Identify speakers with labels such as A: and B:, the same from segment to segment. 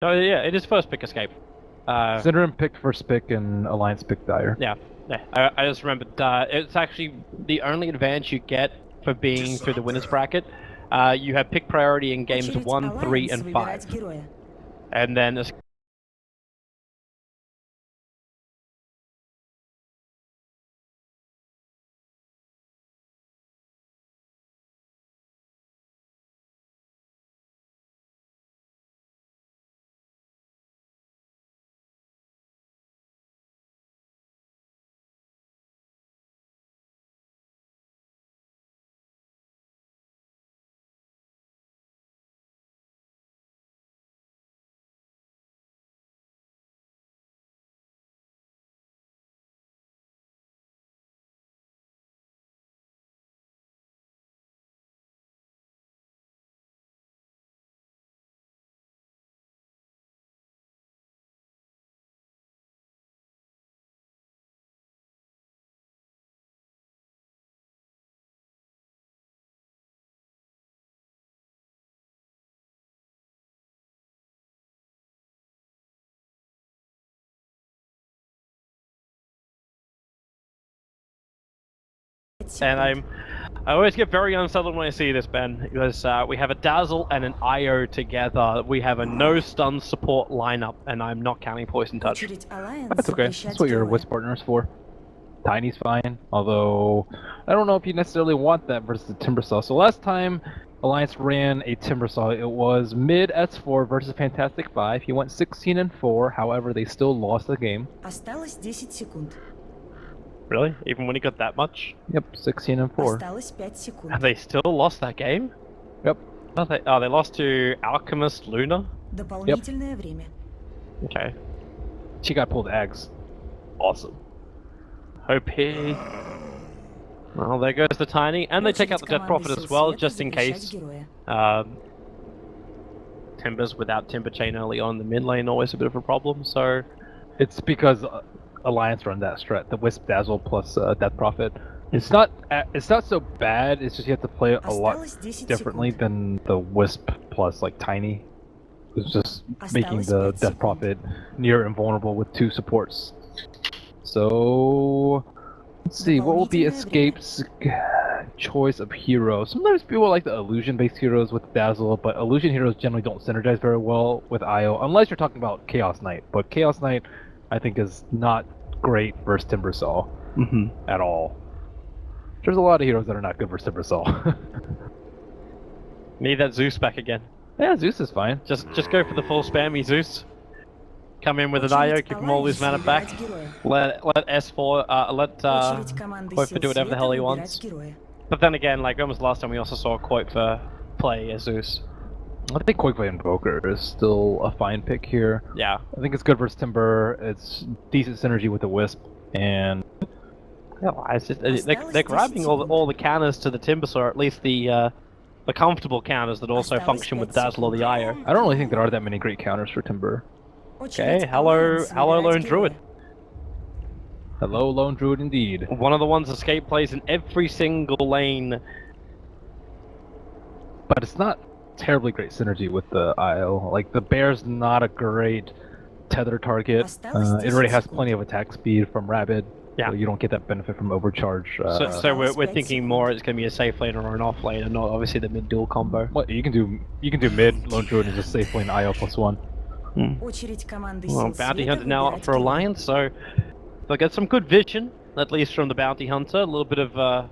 A: Oh yeah, it is first pick escape.
B: Syndrome picked first pick and Alliance picked Dire.
A: Yeah. I just remembered. It's actually the only advantage you get for being through the winners bracket. You have pick priority in games 1, 3, and 5, and then and I always get very unsettled when I see this, Ben, because we have a Dazzle and an IO together. We have a no stun support lineup, and I'm not counting Poison Touch.
B: That's okay. That's what your Wisp partner is for. Tiny's fine, although I don't know if you necessarily want that versus the Timbersaw. So last time Alliance ran a Timbersaw, it was mid S4 versus Fantastic 5. He went 16-4, however, they still lost the game.
A: Really? Even when he got that much?
B: Yep, 16-4.
A: And they still lost that game?
B: Yep.
A: Oh, they lost to Alchemist Luna?
B: Yep.
A: Okay.
B: She got pulled eggs.
A: Awesome. OP. Well, there goes the Tiny, and they take out the Death Prophet as well, just in case. Timbers without Timber Chain early on in the mid lane, always a bit of a problem, so...
B: It's because Alliance run that strat, the Wisp Dazzle plus Death Prophet. It's not so bad, it's just you have to play it a lot differently than the Wisp plus like Tiny. It's just making the Death Prophet near invulnerable with 2 supports. So let's see, what will be Escape's choice of hero? Sometimes people like the illusion-based heroes with Dazzle, but illusion heroes generally don't synergize very well with IO, unless you're talking about Chaos Knight. But Chaos Knight, I think, is not great versus Timbersaw at all. There's a lot of heroes that are not good versus Timbersaw.
A: Need that Zeus back again.
B: Yeah, Zeus is fine.
A: Just go for the full spammy Zeus. Come in with an IO, give him all his mana back. Let S4, let Qualifier do whatever the hell he wants. But then again, like when was the last time we also saw Qualifier play as Zeus?
B: I think Qualifier Invoker is still a fine pick here.
A: Yeah.
B: I think it's good versus Timber, it's decent synergy with the Wisp, and...
A: Yeah, it's just, they're grabbing all the counters to the Timbersaw, or at least the comfortable counters that also function with Dazzle or the IO.
B: I don't really think there are that many great counters for Timber.
A: Okay, hello Lone Druid.
B: Hello Lone Druid indeed.
A: One of the ones Escape plays in every single lane.
B: But it's not terribly great synergy with the IO. Like, the Bear's not a great tether target. It already has plenty of attack speed from Rabid.
A: Yeah.
B: So you don't get that benefit from Overcharge.
A: So we're thinking more it's going to be a safe lane or an off lane, and not obviously the mid dual combo.
B: What you can do mid Lone Druid is just safe lane IO +1.
A: Well, Bounty Hunter now up for Alliance, so they'll get some good vision, at least from the Bounty Hunter. A little bit of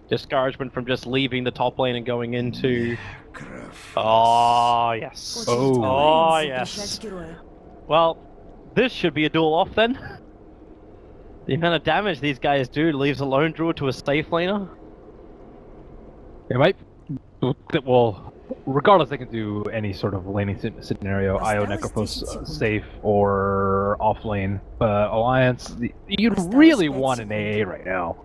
A: discouragement from just leaving the top lane and going into... Oh, yes. Oh, yes. Well, this should be a duel off then. The amount of damage these guys do leaves a Lone Druid to a safe laner.
B: It might... Well, regardless, they can do any sort of laning scenario, IO Necrophos safe or off lane. But Alliance, you'd really want an AA right now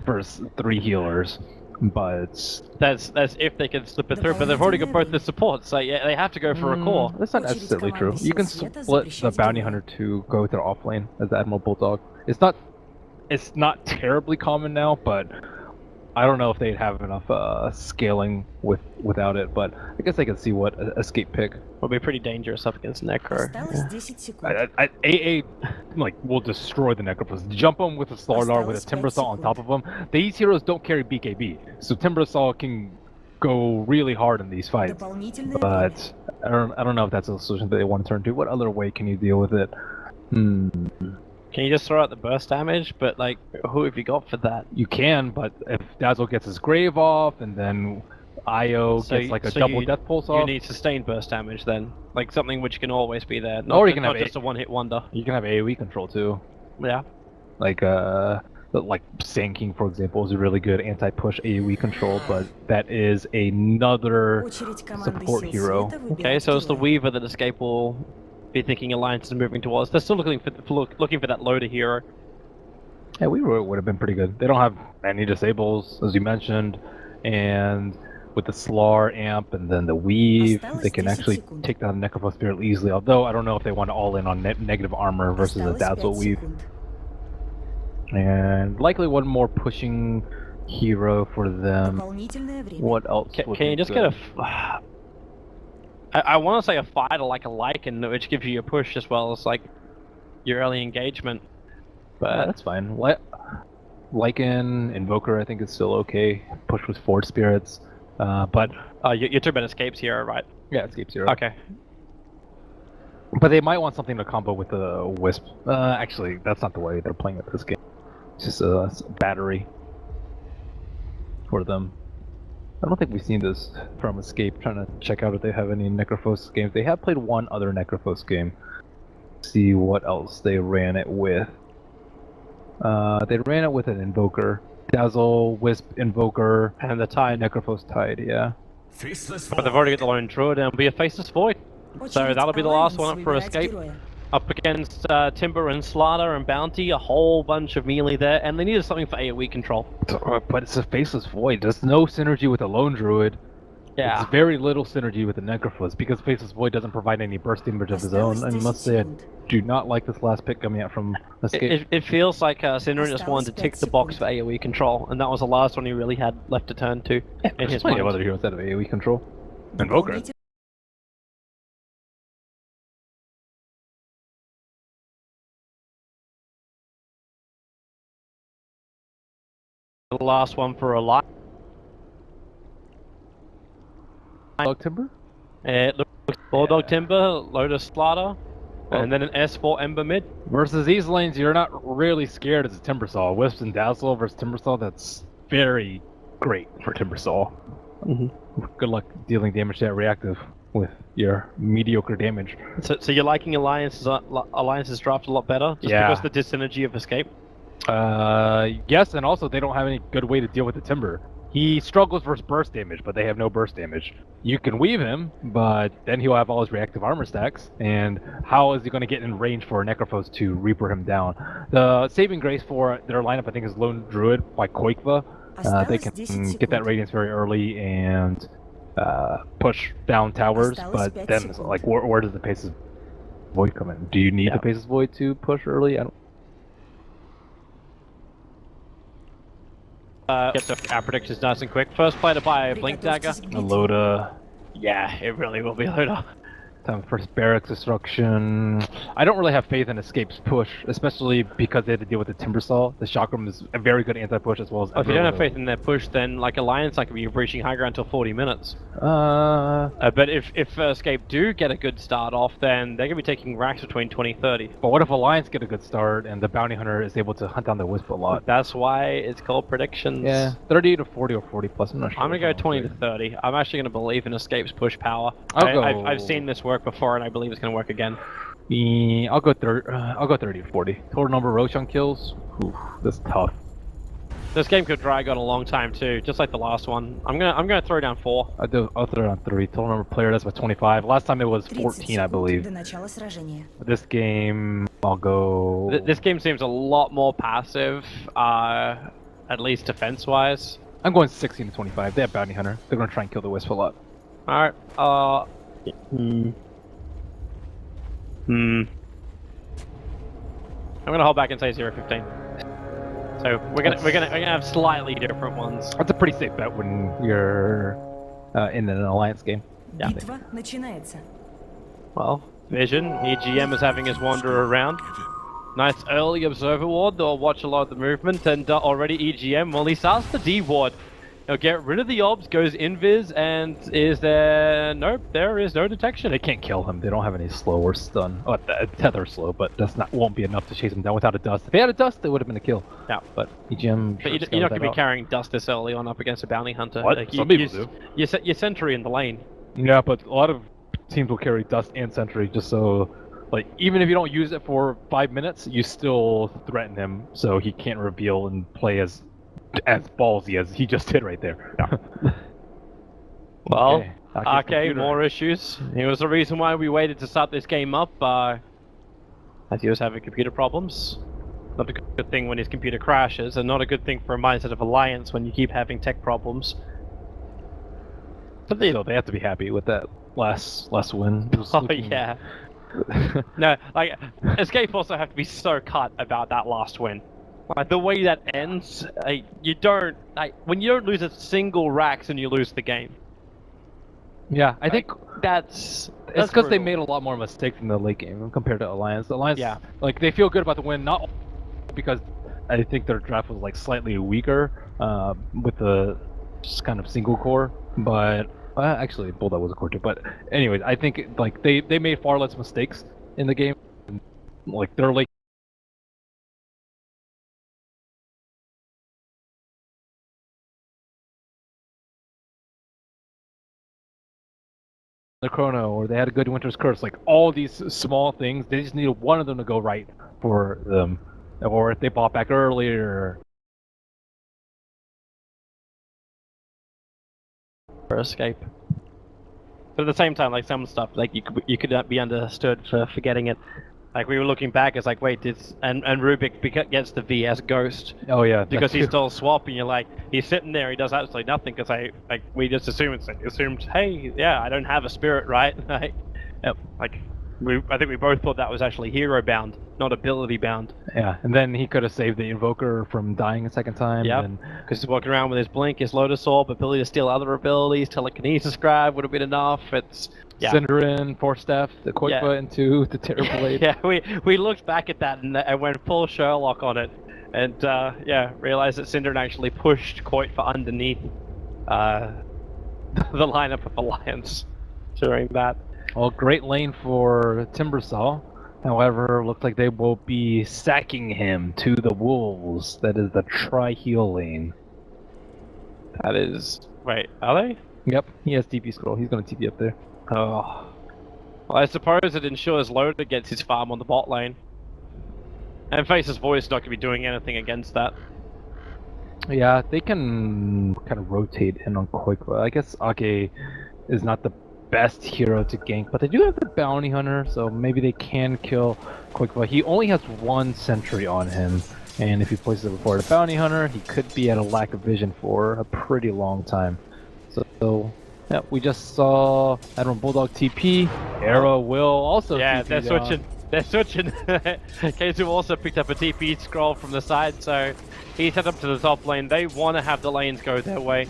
B: for 3 healers. But
A: that's if they can slip it through. But they've already got both the supports, so yeah, they have to go for a core.
B: That's not necessarily true. You can split the Bounty Hunter to go to the off lane as the Admiral Bulldog. It's not terribly common now, but I don't know if they'd have enough scaling without it, but I guess I can see what escape pick
A: would be pretty dangerous up against Necro.
B: AA like will destroy the Necrophos. Jump them with a Slardar with a Timbersaw on top of them. These heroes don't carry BKB, so Timbersaw can go really hard in these fights. But I don't know if that's a solution that they want to turn to. What other way can you deal with it?
A: Can you just throw out the burst damage? But like, who have you got for that?
B: You can, but if Dazzle gets his grave off, and then IO gets like a double death pulse off,
A: you need sustained burst damage then, like something which can always be there.
B: Or you can have
A: just a one-hit wonder.
B: You can have AOE control too.
A: Yeah.
B: Like Sand King, for example, is a really good anti-push AOE control, but that is another support hero.
A: Okay, so it's the Weaver that Escape will be thinking Alliance is moving towards. They're still looking for that loader hero.
B: Yeah, Weaver would have been pretty good. They don't have any disables, as you mentioned, and with the Slar amp and then the Weave, they can actually take down the Necrophos fairly easily, although I don't know if they want to all in on negative armor versus a Dazzle Weave. And likely one more pushing hero for them. What else?
A: Can you just get a... I want to say a fighter like a Lycan, which gives you a push as well as like your early engagement. But
B: that's fine. Lycan, Invoker I think is still okay. Push with Forge Spirits. But
A: you're talking about Escape's hero, right?
B: Yeah, Escape's hero.
A: Okay.
B: But they might want something to combo with the Wisp. Actually, that's not the way they're playing with this game. It's just a battery for them. I don't think we've seen this from Escape. Trying to check out if they have any Necrophos games. They have played one other Necrophos game. See what else they ran it with. They ran it with an Invoker. Dazzle, Wisp, Invoker,
A: and the Tide.
B: Necrophos Tide, yeah.
A: But they've already got the Lone Druid and it'll be a Faceless Void. So that'll be the last one up for Escape. Up against Timber and Slaughter and Bounty, a whole bunch of melee there, and they needed something for AoE control.
B: But it's a Faceless Void. There's no synergy with the Lone Druid.
A: Yeah.
B: There's very little synergy with the Necrophos, because Faceless Void doesn't provide any burst damage of his own. I must say, I do not like this last pick coming out from Escape.
A: It feels like Synderen just wanted to tick the box for AoE control, and that was the last one he really had left to turn to.
B: Yeah, in his plenty of other heroes that have AoE control. Invoker.
A: The last one for a lot.
B: Bulldog Timber?
A: It looks Bulldog Timber, Lotus Slaughter, and then an S4 Ember mid.
B: Versus these lanes, you're not really scared as a Timbersaw. Wisps and Dazzle versus Timbersaw, that's very great for Timbersaw. Good luck dealing damage to that reactive with your mediocre damage.
A: So you're liking Alliance's draft a lot better? Just because of the dyssynergy of Escape?
B: Yes, and also they don't have any good way to deal with the Timber. He struggles versus burst damage, but they have no burst damage. You can weave him, but then he'll have all his reactive armor stacks, and how is he going to get in range for Necrophos to Reaper him down? The saving grace for their lineup, I think, is Lone Druid by Koikva. They can get that radiance very early and push down towers, but then, like, where does the Pace's Void come in? Do you need the Pace's Void to push early? I don't.
A: Get our predictions nice and quick. First play to buy a Blink Dagger.
B: A Loda.
A: Yeah, it really will be a Loda.
B: Time for Barracks Destruction. I don't really have faith in Escape's push, especially because they had to deal with the Timbersaw. The Chakram is a very good anti-push as well as...
A: If you don't have faith in their push, then like Alliance like be reaching high ground until 40 minutes. But if Escape do get a good start off, then they're going to be taking racks between 20-30.
B: But what if Alliance get a good start and the Bounty Hunter is able to hunt down the Wisp a lot?
A: That's why it's called predictions.
B: Yeah, 30 to 40 or 40 plus, I'm not sure.
A: I'm going to go 20 to 30. I'm actually going to believe in Escape's push power. I've seen this work before, and I believe it's going to work again.
B: I'll go 30 to 40. Total number of Roshan kills. Oof, that's tough.
A: This game could drag on a long time too, just like the last one. I'm gonna throw down 4.
B: I'll throw down 3. Total number of player deaths was 25. Last time it was 14, I believe. This game, I'll go.
A: This game seems a lot more passive, at least defense-wise.
B: I'm going 16 to 25. They have Bounty Hunter. They're gonna try and kill the Wisp a lot.
A: Alright, I'm gonna hold back and say 0-15. So we're gonna have slightly different ones.
B: That's a pretty safe bet when you're in an alliance game.
A: Yeah.
C: Битва начинается.
A: Well, Vision, EGM is having his wander around. Nice early observer ward, they'll watch a lot of the movement, and already EGM, well, he starts the D ward. He'll get rid of the obs, goes invis, and is there... Nope, there is no detection.
B: They can't kill him. They don't have any slow or stun. Oh, tether slow, but that's won't be enough to chase him down without a dust. If they had a dust, it would have been a kill.
A: Yeah.
B: But EGM...
A: But you're not going to be carrying dust this early on up against a bounty hunter.
B: What?
A: Like,
B: Some people do.
A: You set your sentry in the lane.
B: Yeah, but a lot of teams will carry dust and sentry just so... Like, even if you don't use it for 5 minutes, you still threaten him so he can't reveal and play as ballsy as he just did right there.
A: Yeah. Well,
B: okay,
A: more issues. It was the reason why we waited to start this game up, as he was having computer problems. Not a good thing when his computer crashes, and not a good thing for a mindset of Alliance when you keep having tech problems.
B: But they have to be happy with that last win.
A: Yeah. No, like, Escape also have to be so cut about that last win. Like, the way that ends, you don't... Like, when you don't lose a single Rax and you lose the game.
B: Yeah, I think
A: that's
B: it's because they made a lot more mistakes in the late game compared to Alliance. The Alliance,
A: yeah,
B: like, they feel good about the win, not because I think their draft was like slightly weaker with the just kind of single core, but actually Bulldog was a core too. But anyways, I think like they made far less mistakes in the game. Like their late. The chrono, or they had a good winter's curse, like all these small things, they just needed one of them to go right for them, or if they bought back earlier.
A: For Escape. But at the same time, like some stuff, like you could not be understood for forgetting it. Like we were looking back, it's like, wait, and Rubik gets the VS Ghost.
B: Oh yeah,
A: because he's still swapping. You're like, he's sitting there, he does absolutely nothing because we just assumed, hey, yeah, I don't have a spirit, right? I think we both thought that was actually hero bound, not ability bound.
B: Yeah, and then he could have saved the Invoker from dying a second time.
A: Yeah, because he's walking around with his Blink, his Lotus Orb, ability to steal other abilities, Telekinesis Grab would have been enough. It's
B: Cinderin, Force Staff, the Koipa into the Terror Blade.
A: Yeah, we looked back at that and went full Sherlock on it, and realized that Cinderin actually pushed Koipa underneath the lineup of Alliance during that.
B: Well, great lane for Timbersaw. However, looks like they will be sacking him to the Wolves. That is the tri-heal lane.
A: That is... Wait, are they?
B: Yep, he has TP scroll. He's going to TP up there.
A: Oh. Well, I suppose it ensures Loda gets his farm on the bot lane. And Face's Voice is not going to be doing anything against that.
B: Yeah, they can kind of rotate in on Koipa. I guess Ake is not the best hero to gank, but they do have the Bounty Hunter, so maybe they can kill Koipa. He only has one sentry on him, and if he places it before the Bounty Hunter, he could be at a lack of vision for a pretty long time. So yeah, we just saw Admiral Bulldog TP. Arrow will also TP
A: they're
B: down.
A: switching. They're switching. K2 also picked up a TP scroll from the side, so he's head up to the top lane. They want to have the lanes go their way.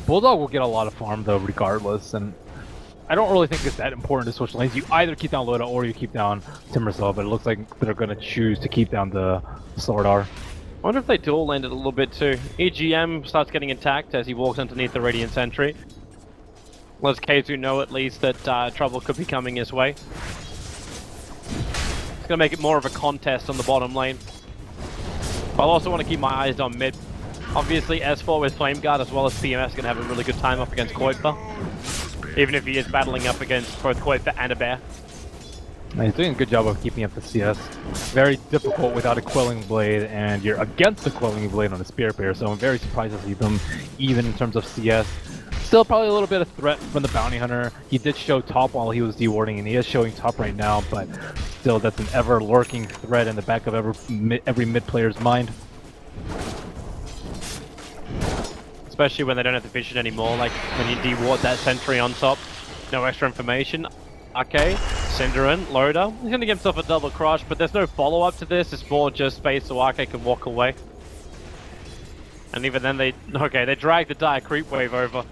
B: Bulldog will get a lot of farm though, regardless, and I don't really think it's that important to switch lanes. You either keep down Loda or you keep down Timbersaw, but it looks like they're going to choose to keep down the Slardar.
A: I wonder if they dual landed a little bit too. EGM starts getting attacked as he walks underneath the Radiant Sentry. Lets K2 know at least that trouble could be coming his way. It's going to make it more of a contest on the bottom lane. I'll also want to keep my eyes on mid. Obviously S4 with Flame Guard as well as PMS is going to have a really good time up against Koipa. Even if he is battling up against both Koipa and a bear.
B: He's doing a good job of keeping up the CS. Very difficult without a Quelling Blade, and you're against the Quelling Blade on a Spirit Bear, so I'm very surprised to see them even in terms of CS. Still probably a little bit of threat from the Bounty Hunter. He did show top while he was dewarding, and he is showing top right now, but still that's an ever-lurking threat in the back of every mid player's mind.
A: Especially when they don't have the vision anymore, like when you deward that sentry on top. No extra information. Okay, Cinderin, loader. He's going to give himself a double crush, but there's no follow-up to this. It's more just space so Arcade can walk away. And even then they drag the dire creep wave over.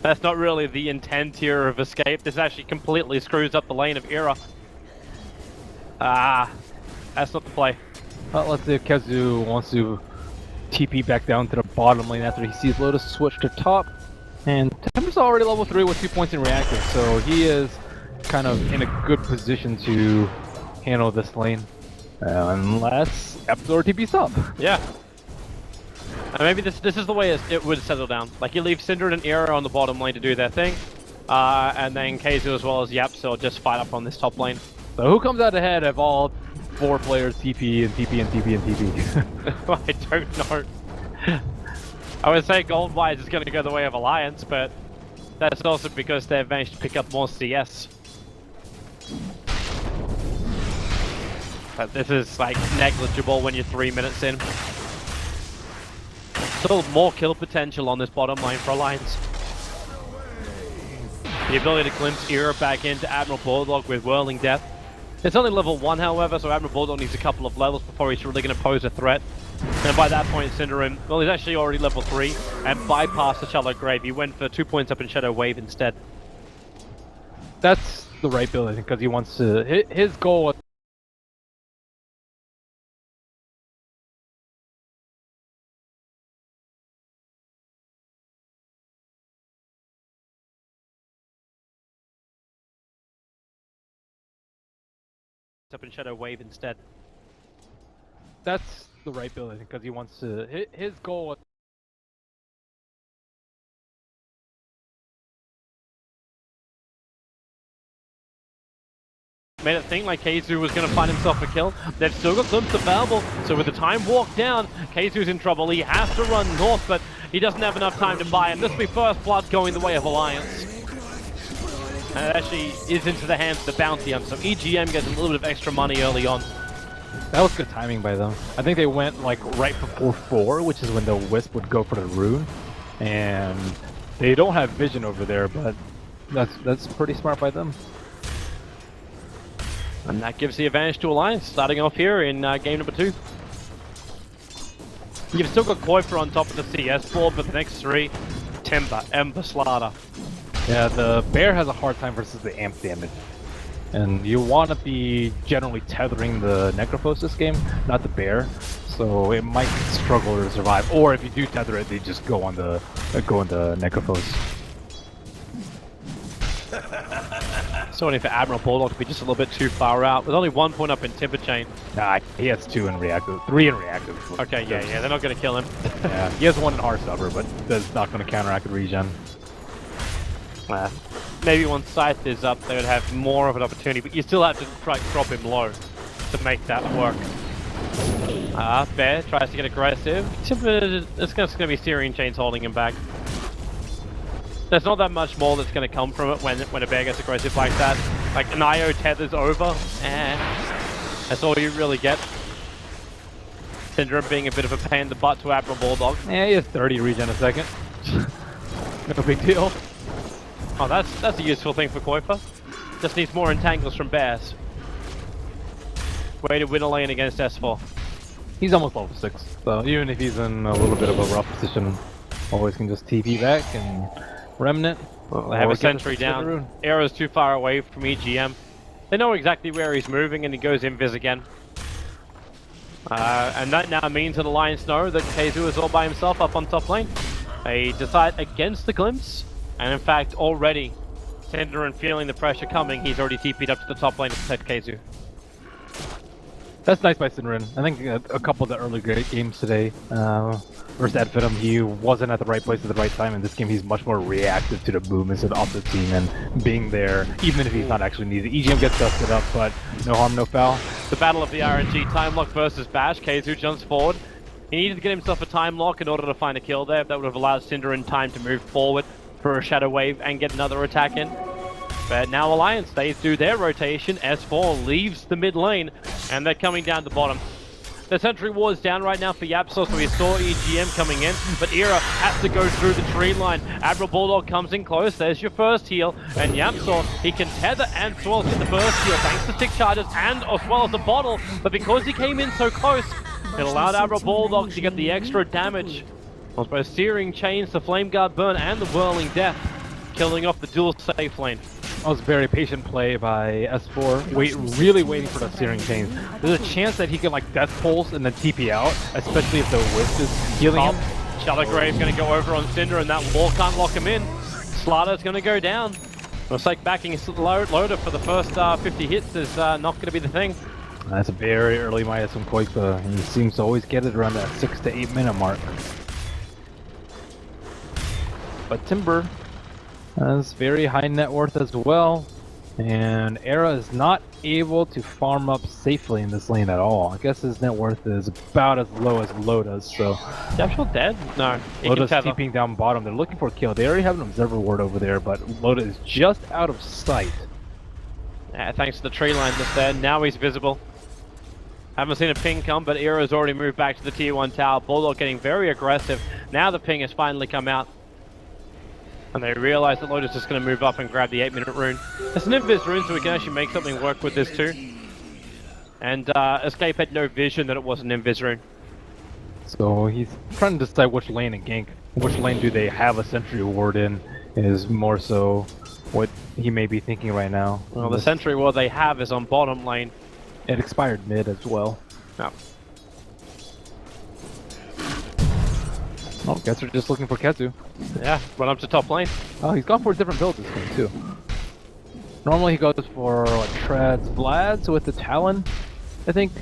A: That's not really the intent here of escape. This actually completely screws up the lane of Era. Ah, that's not the play.
B: Well, let's see if Kezu wants to TP back down to the bottom lane after he sees Lotus switch to top. And Timber's already level 3 with 2 points in reactive, so he is kind of in a good position to handle this lane. Unless Epsilon TP's up.
A: Yeah. And maybe this is the way it would settle down. Like, you leave Cinder and Era on the bottom lane to do their thing, and then Keizu as well as Yapsil just fight up on this top lane.
B: So who comes out ahead of all 4 players TP and TP and TP and TP?
A: I don't know. I would say gold-wise is going to go the way of Alliance, but that's also because they've managed to pick up more CS. But this is like negligible when you're 3 minutes in. Still more kill potential on this bottom line for Alliance. The ability to glimpse Era back into Admiral Bulldog with Whirling Death. It's only level 1, however, so Admiral Bulldog needs a couple of levels before he's really going to pose a threat. And by that point, Cinderin, well, he's actually already level 3 and bypassed the Shallow Grave. He went for 2 points up in Shadow Wave instead.
B: That's the right build, I think, because he wants to. His goal.
A: Up in Shadow Wave instead.
B: That's the right build, I think, because he wants to. His goal.
A: Made it think like Keizu was going to find himself a kill. They've still got glimpse of Babel, so with the time walk down, Keizu's in trouble. He has to run north, but he doesn't have enough time to buy him. This will be first blood going the way of Alliance. And it actually is into the hands of the bounty hunter, so EGM gets a little bit of extra money early on.
B: That was good timing by them. I think they went like right before 4, which is when the Wisp would go for the rune. And they don't have vision over there, but that's pretty smart by them.
A: And that gives the advantage to Alliance, starting off here in game number 2. You've still got Qualifier on top of the CS board, but the next 3, Timber, Ember, Slaughter.
B: Yeah, the bear has a hard time versus the amp damage. And you want to be generally tethering the Necrophos this game, not the bear. So it might struggle to survive. Or if you do tether it, they just go on the Necrophos.
A: So only for Admiral Bulldog to be just a little bit too far out. With only 1 point up in Timber Chain.
B: Nah, he has 2 in reactive, 3 in reactive.
A: Okay, yeah, they're not going to kill him.
B: Yeah, he has 1 in R-Stubber, but that's not going to counteract the regen.
A: Maybe once Scythe is up, they would have more of an opportunity, but you still have to try to drop him low to make that work. Bear tries to get aggressive. It's going to be Syrian Chains holding him back. There's not that much more that's going to come from it when a bear gets aggressive like that. Like an IO tethers over, and that's all you really get. Syndrome being a bit of a pain in the butt to Admiral Bulldog.
B: Yeah, he has 30 regen a second. No big deal.
A: Oh, that's a useful thing for Qualifier. Just needs more entangles from bears. Way to win a lane against S4.
B: He's almost level 6, so even if he's in a little bit of a rough position, always can just TP back and Remnant.
A: Well, they have a sentry down. Era's too far away from EGM. They know exactly where he's moving and he goes invis again. And that now means that Alliance know that Keizu is all by himself up on top lane. They decide against the glimpse. And in fact, already, Cinderin feeling the pressure coming, he's already TP'd up to the top lane to protect Keizu.
B: That's nice by Cinderin. I think a couple of the early great games today, versus Adfitum, he wasn't at the right place at the right time. In this game, he's much more reactive to the movements of the opposite team and being there, even if he's not actually needed. EGM gets dusted up, but no harm, no foul.
A: The battle of the RNG, time lock versus Bash. Keizu jumps forward. He needed to get himself a time lock in order to find a kill there. That would have allowed Cinderin time to move forward for a Shadow Wave and get another attack in. But now Alliance, they do their rotation. S4 leaves the mid lane, and they're coming down the bottom. The sentry ward's down right now for YapzOr, so he saw EGM coming in, but Era has to go through the tree line. Admiral Bulldog comes in close, there's your first heal, and YapzOr, he can tether and as well as get the first heal thanks to stick charges and as well as the bottle, but because he came in so close, it allowed Admiral Bulldog to get the extra damage. On both Searing Chains, the Flame Guard burn, and the Whirling Death, killing off the dual safe lane.
B: That was very patient play by S4, really waiting for the Searing Chains. There's a chance that he can like Death Pulse and then TP out, especially if the Wisp is healing him.
A: Shallow Grave going to go over on Cinder and that wall can't lock him in. Slatter's going to go down. Looks like backing his loader for the first 50 hits is not going to be the thing.
B: That's a very early Midas from Koikba. He seems to always get it around that 6 to 8 minute mark. But Timber has very high net worth as well, and Era is not able to farm up safely in this lane at all. I guess his net worth is about as low as Loda's, so...
A: Is Absol dead? No.
B: Loda's TPing down bottom. They're looking for a kill. They already have an observer ward over there, but Loda is just out of sight.
A: Yeah, thanks to the tree line that's there. Now he's visible. Haven't seen a ping come, but Era's already moved back to the tier 1 tower. Bulldog getting very aggressive. Now the ping has finally come out. And they realize that Loda's just going to move up and grab the 8-minute rune. It's an invis rune, so we can actually make something work with this too. And Escape had no vision that it was an invis rune.
B: So he's trying to decide which lane and gank. Which lane do they have a sentry ward in is more so what he may be thinking right now.
A: Well, the sentry ward they have is on bottom lane.
B: It expired mid as well.
A: No.
B: Oh, guess we're just looking for Kezu.
A: Yeah, run up to top lane.
B: Oh, he's gone for a different build this game too. Normally he goes for like Treads, Vlad's with the Talon. I think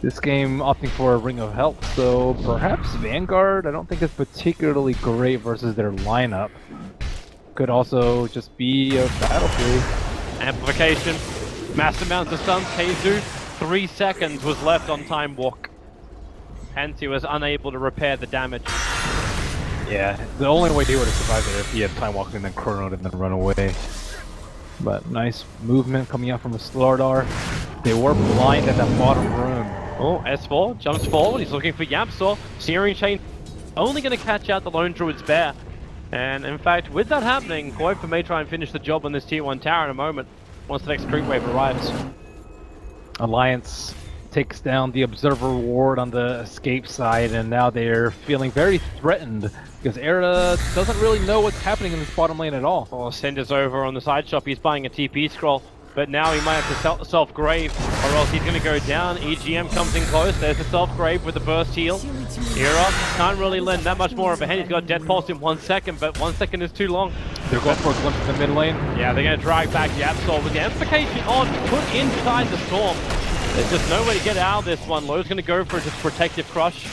B: this game opting for a Ring of Health, so perhaps Vanguard I don't think is particularly great versus their lineup. Could also just be a Battlefield.
A: Amplification, mass amounts of stuns, Kezu, 3 seconds was left on Time Walk. Hence he was unable to repair the damage.
B: Yeah, the only way he would have survived it if he had Time Walk and then chronoed and then run away. But nice movement coming out from a Slardar. They were blind at that bottom room.
A: Oh, S4 jumps forward, he's looking for YapzOr. Searing Chain only going to catch out the Lone Druid's Bear. And in fact, with that happening, Koifa may try and finish the job on this tier 1 tower in a moment, once the next creep wave arrives.
B: Alliance takes down the Observer Ward on the Escape side, and now they're feeling very threatened because Era doesn't really know what's happening in this bottom lane at all.
A: Oh, Cinder's over on the side shop, he's buying a TP scroll, but now he might have to self-grave, or else he's going to go down. EGM comes in close, there's the self-grave with the burst heal. Era can't really lend that much more of a hand, he's got Death Pulse in 1 second, but 1 second is too long.
B: They're going for a glimpse in the mid lane.
A: Yeah, they're going to drag back YapzOr with the amplification on, put inside the storm. There's just no way to get out of this one. Lowe's going to go for just protective crush.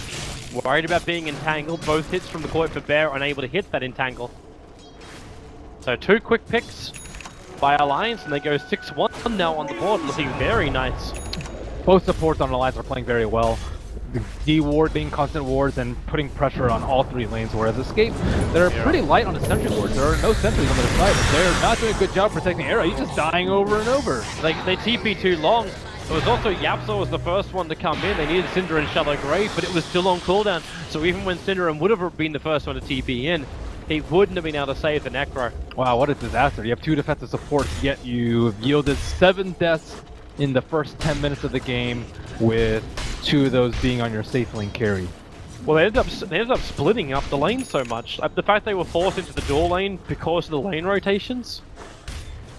A: Worried about being entangled. Both hits from the Koifa Bear are unable to hit that entangle. So 2 quick picks by Alliance, and they go 6-1 now on the board, looking very nice.
B: Both supports on Alliance are playing very well. The D-ward being constant wards and putting pressure on all 3 lanes, whereas Escape, they're pretty light on the sentry wards. There are no sentries on the side, but they're not doing a good job protecting Era. He's just dying over and over.
A: They TP too long. It was also YapzOr was the first one to come in. They needed Cinder and Shallow Grave, but it was still on cooldown. So even when Cinder would have been the first one to TP in, he wouldn't have been able to save the Necro.
B: Wow, what a disaster. You have 2 defensive supports, yet you've yielded 7 deaths in the first 10 minutes of the game, with 2 of those being on your safe lane carry.
A: Well, they ended up splitting up the lane so much. The fact they were forced into the dual lane because of the lane rotations.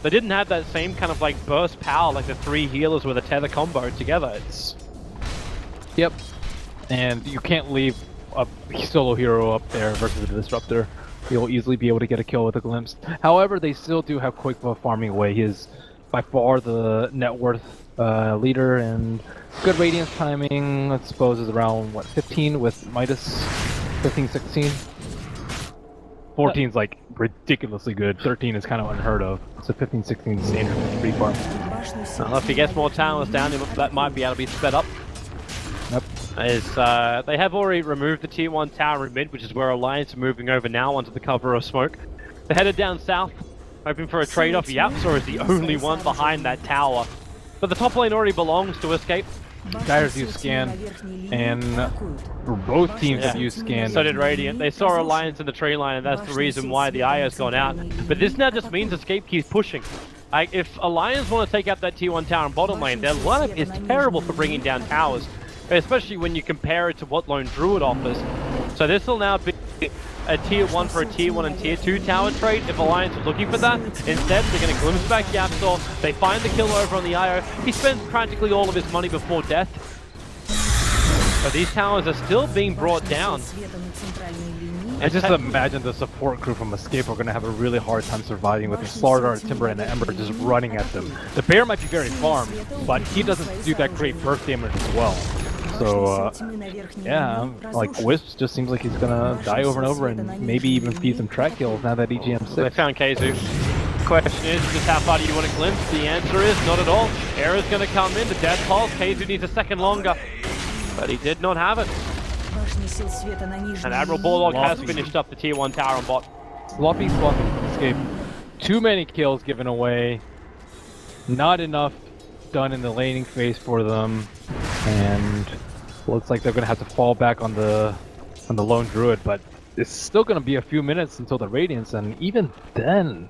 A: They didn't have that same kind of like burst power like the 3 healers with a tether combo together. It's...
B: Yep. And you can't leave a solo hero up there versus a disruptor. He'll easily be able to get a kill with a glimpse. However, they still do have Koikba farming away. He is by far the net worth leader, and good radiance timing, I suppose, is around, what, 15 with Midas? 15, 16? 14's like ridiculously good. 13 is kind of unheard of. So 15, 16 is standard for free farm.
A: Well, if he gets more talents down, that might be able to be sped up.
B: Yep.
A: They have already removed the tier 1 tower in mid, which is where Alliance are moving over now onto the cover of smoke. They're headed down south, hoping for a trade-off. YapzOr is the only one behind that tower. But the top lane already belongs to Escape.
B: Dyers used scan, and both teams have used scan.
A: So did Radiant. They saw Alliance in the tree line, and that's the reason why the IO's gone out. But this now just means Escape keeps pushing. Like, if Alliance want to take out that T1 tower in bottom lane, their lineup is terrible for bringing down towers, especially when you compare it to what Lone Druid offers. So this will now be a tier 1 for a tier 1 and tier 2 tower trade if Alliance was looking for that. Instead, they're going to glimpse back Yapsor. They find the kill over on the IO. He spends practically all of his money before death. But these towers are still being brought down.
B: I just imagine the support crew from Escape are going to have a really hard time surviving with the Slardar, Timber, and the Ember just running at them. The Bear might be very farmed, but he doesn't do that great burst damage as well. So, yeah, like Wisp just seems like he's gonna die over and over and maybe even feed some track kills now that EGM's 6.
A: They found Keizu. Question is, just how far do you want to glimpse? The answer is not at all. Era's gonna come in, the death pulse. Keizu needs a second longer, but he did not have it. And Admiral Bulldog has finished up the tier 1 tower on bot.
B: Sloppy Escape. Too many kills given away. Not enough done in the laning phase for them. And looks like they're gonna have to fall back on the Lone Druid, but it's still gonna be a few minutes until the Radiance, and even then,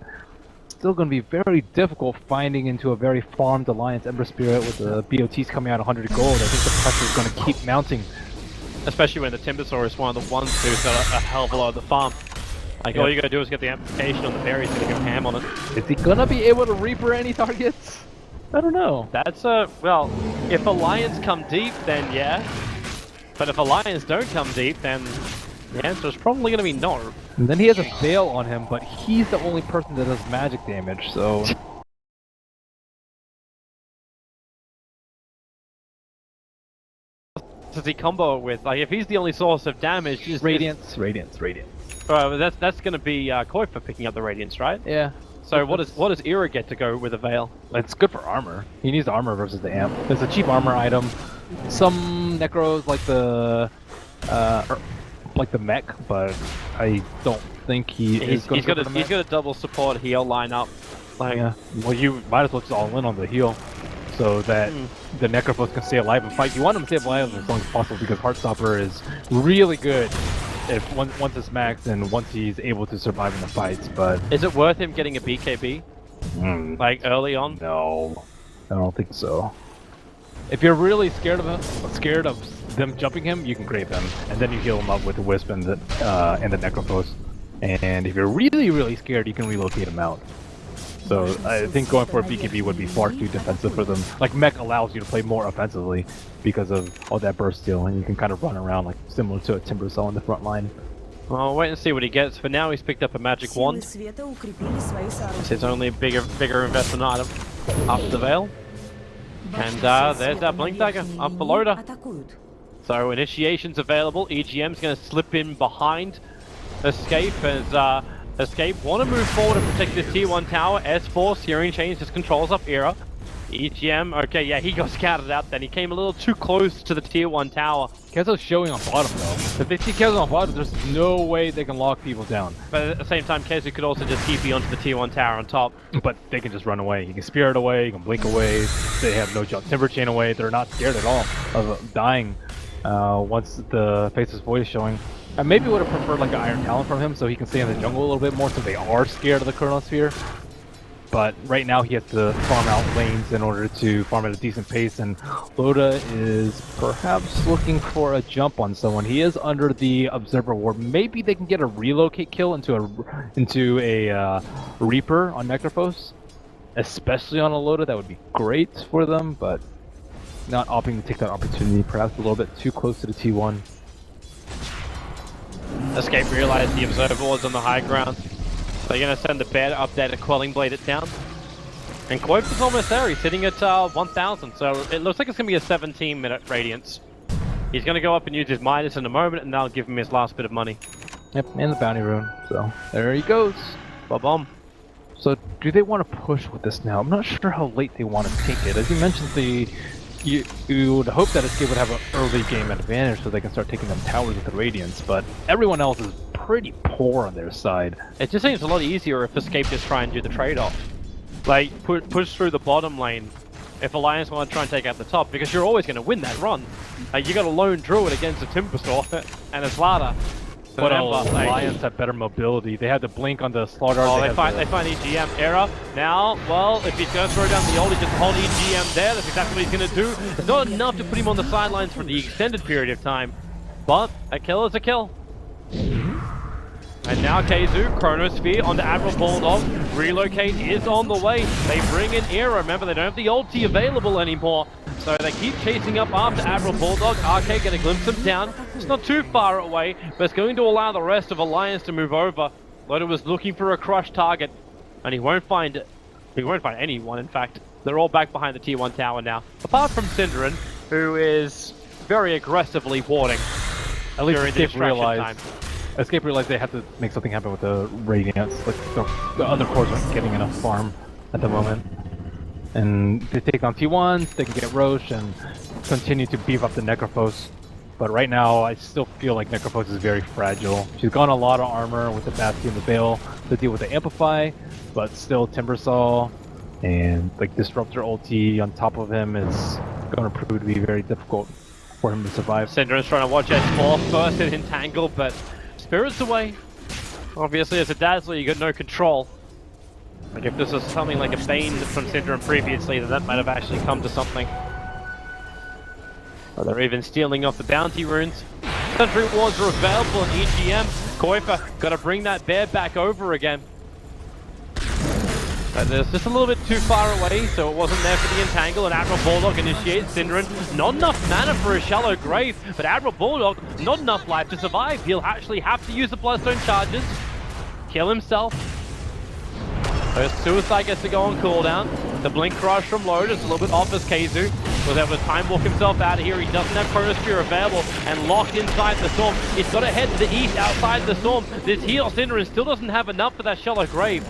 B: it's still gonna be very difficult finding into a very farmed Alliance Ember Spirit with the BOTs coming out 100 gold. I think the pressure is gonna keep mounting.
A: Especially when the Timbersaur is one of the ones who's got a hell of a lot of the farm. Like, all you gotta do is get the amplification on the berries and go ham on it.
B: Is he gonna be able to Reaper any targets? I don't know.
A: That's well, if Alliance come deep, then yeah. But if Alliance don't come deep, then the answer is probably gonna be no.
B: And then he has a Veil on him, but he's the only person that does magic damage, so...
A: Does he combo with? Like, if he's the only source of damage, just
B: Radiance.
A: that's gonna be Koi for picking up the Radiance, right?
B: Yeah.
A: So what does Era get to go with a Veil?
B: It's good for armor. He needs armor versus the amp. It's a cheap armor item. Some necros like the mech, but I don't think he's got
A: a double support heal lineup. Like,
B: yeah. Well, you might as well just all in on the heal, so that the Necrophos can stay alive and fight. You want him to stay alive as long as possible because Heartstopper is really good if once it's maxed and once he's able to survive in the fights. But
A: is it worth him getting a BKB like early on?
B: No, I don't think so. If you're really scared of them jumping him, you can grave him, and then you heal him up with the Wisp and the Necrophos. And if you're really scared, you can relocate him out. So I think going for a BKB would be far too defensive for them. Like, Mech allows you to play more offensively because of all that burst steal, and you can kind of run around like similar to a Timber Cell in the front line.
A: Well, wait and see what he gets. For now, he's picked up a magic wand. It's his only bigger investment item after the Veil. And there's that Blink Dagger up for Loda. So initiation's available. EGM's going to slip in behind Escape as Escape want to move forward and protect this tier 1 tower. S4 Searing Chains just controls up Era. EGM, okay, yeah, he got scouted out then. He came a little too close to the tier 1 tower.
B: Kezo's showing on bottom though. If they see Kezo on bottom, there's no way they can lock people down.
A: But at the same time, Kezo could also just TP onto the tier 1 tower on top.
B: But they can just run away. You can Spirit away, you can Blink away. They have no jump. Timber Chain away. They're not scared at all of dying once the Faceless Void is showing. I maybe would have preferred like an Iron Talon from him so he can stay in the jungle a little bit more, so they are scared of the Chronosphere. But right now he has to farm out lanes in order to farm at a decent pace, and Loda is perhaps looking for a jump on someone. He is under the Observer Ward. Maybe they can get a relocate kill into a Reaper on Necrophos, especially on a Loda. That would be great for them, but not opting to take that opportunity. Perhaps a little bit too close to the T1.
A: Escape realized the Observer Ward's on the high ground. They're going to send the bear to update a Quelling Blade it down. And Quoip is almost there. He's sitting at 1,000, so it looks like it's going to be a 17-minute Radiance. He's going to go up and use his Midas in a moment, and that'll give him his last bit of money.
B: Yep, and the Bounty Rune. So there he goes.
A: Ba-bomb.
B: So do they want to push with this now? I'm not sure how late they want to take it. As you mentioned, you would hope that Escape would have an early game advantage so they can start taking them towers with the Radiance, but everyone else is pretty poor on their side.
A: It just seems a lot easier if Escape just try and do the trade-off. Like, push through the bottom lane if Alliance want to try and take out the top, because you're always going to win that run. You got a lone Druid against a Timbersaw and a Slaughter.
B: But Alliance have better mobility. They had the blink on the Slaughter.
A: Oh, they find EGM error. Now, well, if he's going to throw down the ult, he just hold EGM there. That's exactly what he's going to do. It's not enough to put him on the sidelines for the extended period of time. But a kill is a kill. And now Keizu, Chronosphere onto Admiral Bulldog. Relocate is on the way. They bring in Era. Remember, they don't have the ulti available anymore. So they keep chasing up after Admiral Bulldog. RK gonna glimpse him down. It's not too far away, but it's going to allow the rest of Alliance to move over. Loda was looking for a crush target, and he won't find anyone, in fact. They're all back behind the T1 tower now. Apart from Synderen, who is very aggressively warding.
B: At least Escape realized they had to make something happen with the Radiance. Like the other cores aren't getting enough farm at the moment. And they take on T1s, they can get Roche and continue to beef up the Necrophos. But right now, I still feel like Necrophos is very fragile. She's gone a lot of armor with the Bastion and the Veil to deal with the Amplify, but still Timbersaw and like Disruptor ulti on top of him is going to prove to be very difficult for him to survive.
A: Synderen's trying to watch S4 first and entangle, but Spirit's away. Obviously, as a Dazzler, you got no control. Like if this was something like a Bane from Synderen previously, then that might have actually come to something. Or they're even stealing off the bounty runes. Sentry wards are available in EGM. Koifa got to bring that bear back over again. But it's just a little bit too far away, so it wasn't there for the entangle, and Admiral Bulldog initiates Synderen. Not enough mana for a shallow grave, but Admiral Bulldog, not enough life to survive. He'll actually have to use the Bloodstone charges, kill himself. First Suicide gets to go on cooldown. The Blink Crush from Lotus, a little bit off as Keizu was able to time walk himself out of here. He doesn't have Chronosphere available and locked inside the Storm. He's got to head to the east outside the Storm. This heal Synderen still doesn't have enough for that shallow grave.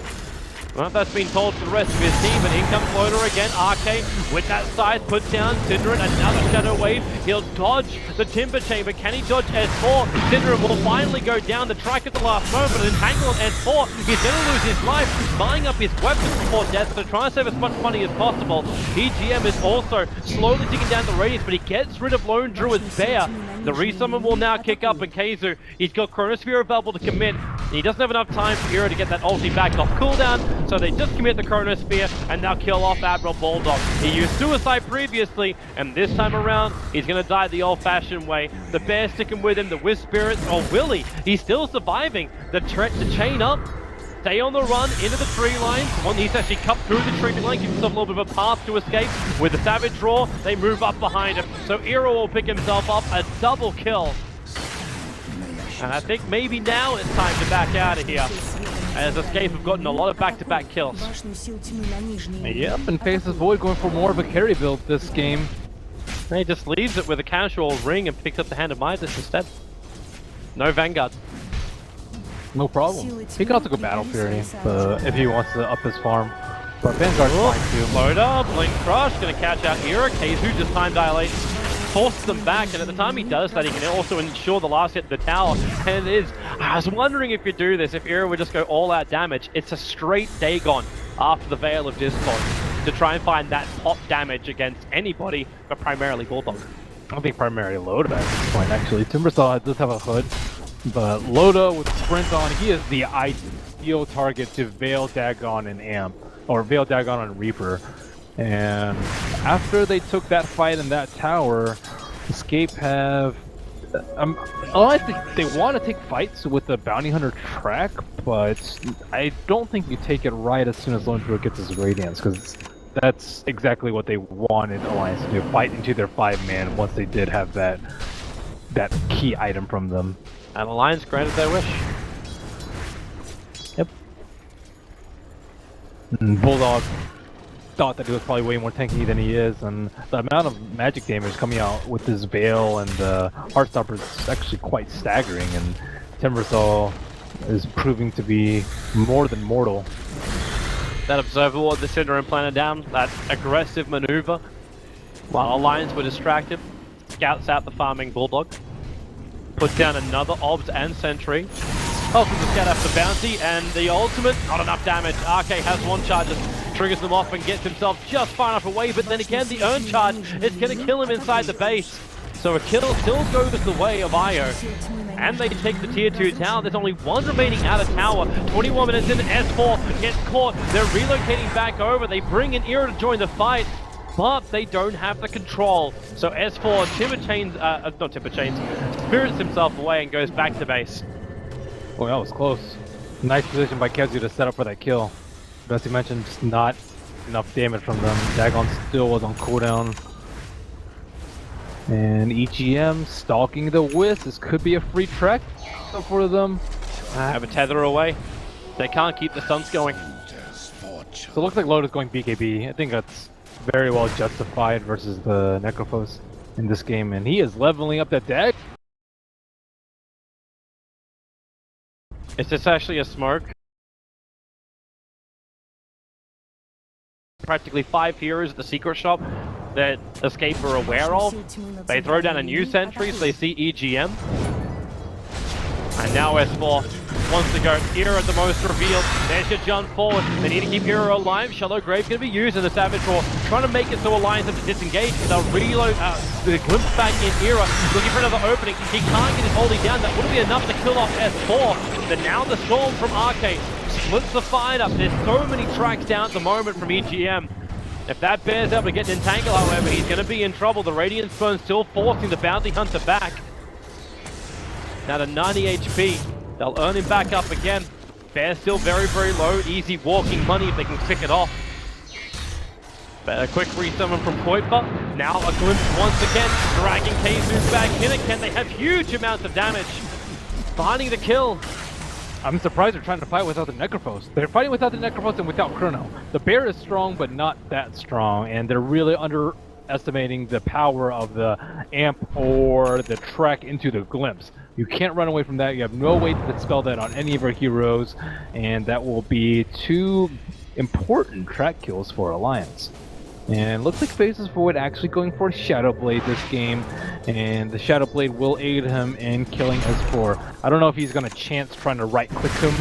A: Well, that's been told to the rest of his team, but in comes Loader again. RK with that side puts down Synderen, another Shadow Wave. He'll dodge the Timber Chamber. Can he dodge S4? Synderen will finally go down the track at the last moment. An entangle on S4. He's going to lose his life, buying up his weapons before death, so trying to save as much money as possible. EGM is also slowly digging down the radius, but he gets rid of Lone Druid's Bear. The resummon will now kick up, and Keizu, he's got Chronosphere available to commit. He doesn't have enough time for Era to get that ulti back off cooldown, so they just commit the Chronosphere and now kill off Admiral Bulldog. He used Suicide previously, and this time around, he's going to die the old-fashioned way. The Bear sticking with him, the Wisp Spirits, or Willy, he's still surviving. The chain up, stay on the run into the tree line. One needs to actually cut through the tree line, give himself a little bit of a path to escape. With the Savage Draw, they move up behind him. So Era will pick himself up, a double kill. And I think maybe now it's time to back out of here, as Escape have gotten a lot of back-to-back kills.
B: Yep, and faces Void going for more of a carry build this game.
A: And he just leaves it with a casual ring and picks up the Hand of Midas instead. No Vanguard.
B: No problem. He can also go Battle Fury if he wants to up his farm. But Vanguard's fine too.
A: Loader, Blink Crush, gonna catch out Era. Keizu just time dilates, forces them back, and at the time he does that, he can also ensure the last hit of the tower. And it is, I was wondering if you do this, if Era would just go all out damage. It's a straight Dagon after the Veil of Discord to try and find that pop damage against anybody, but primarily Bulldog.
B: I think primarily Loda at this point, actually. Timbersaw does have a hood, but Loda with Sprint on, he is the ideal target to Veil Dagon and Amp, or Veil Dagon and Reaper. And after they took that fight in that tower, Escape have... I think they want to take fights with the Bounty Hunter track, but I don't think you take it right as soon as Lone Druid gets his Radiance, because that's exactly what they wanted Alliance to do, fight into their 5-man once they did have that key item from them.
A: And Alliance granted their wish.
B: Yep. And Bulldog thought that he was probably way more tanky than he is, and the amount of magic damage coming out with his Veil and Heartstopper is actually quite staggering, and Timbersaw is proving to be more than mortal.
A: That Observer Ward, the Synderen planted down, that aggressive maneuver, while Alliance were distracted, scouts out the farming Bulldog, puts down another Obs and Sentry, helps him to scout after Bounty, and the ultimate, not enough damage. RK has one charges, triggers them off and gets himself just far enough away, but then again, the urn charge is going to kill him inside the base. So a kill still goes the way of Io. And they take the tier 2 tower. There's only one remaining out of tower. 21 minutes in, S4 gets caught. They're relocating back over. They bring in Era to join the fight, but they don't have the control. So S4 spirits himself away and goes back to base.
B: Well, that was close. Nice position by KEZU to set up for that kill. But as you mentioned, just not enough damage from them. Dagon still was on cooldown. And EGM stalking the Wisp. This could be a free track for them.
A: Have a tether away. They can't keep the stunts going.
B: So it looks like Lotus going BKB. I think that's very well justified versus the Necrophos in this game. And he is leveling up that deck.
A: Is this actually a smoke? Practically 5 heroes at the secret shop that Escape are aware of. They throw down a new sentry, so they see EGM. And now S4 wants to go Era at the most revealed. There's your jump forward. They need to keep Era alive. Shallow Grave going to be used in the Savage Roar, trying to make it so Alliance have to disengage. They'll reload, the glimpse back in Era, looking for another opening. He can't get his holding down. That wouldn't be enough to kill off S4. But now the Storm from Arcade splits the fight up. There's so many tracks down at the moment from EGM. If that bear's able to get an entangle, however, he's going to be in trouble. The Radiant Spurn still forcing the Bounty Hunter back. Now to 90 HP. They'll earn him back up again. Bear's still very, very low. Easy walking money if they can pick it off. But a quick resummon from Kuiper. Now a glimpse once again. Dragging KZU back in again. They have huge amounts of damage. Finding the kill.
B: I'm surprised they're trying to fight without the Necrophos. They're fighting without the Necrophos and without Chrono. The bear is strong, but not that strong, and they're really underestimating the power of the amp or the trek into the glimpse. You can't run away from that. You have no way to dispel that on any of our heroes, and that will be 2 important track kills for Alliance. And looks like Faces Void actually going for Shadow Blade this game, and the Shadow Blade will aid him in killing S4. I don't know if he's going to chance trying to right-click him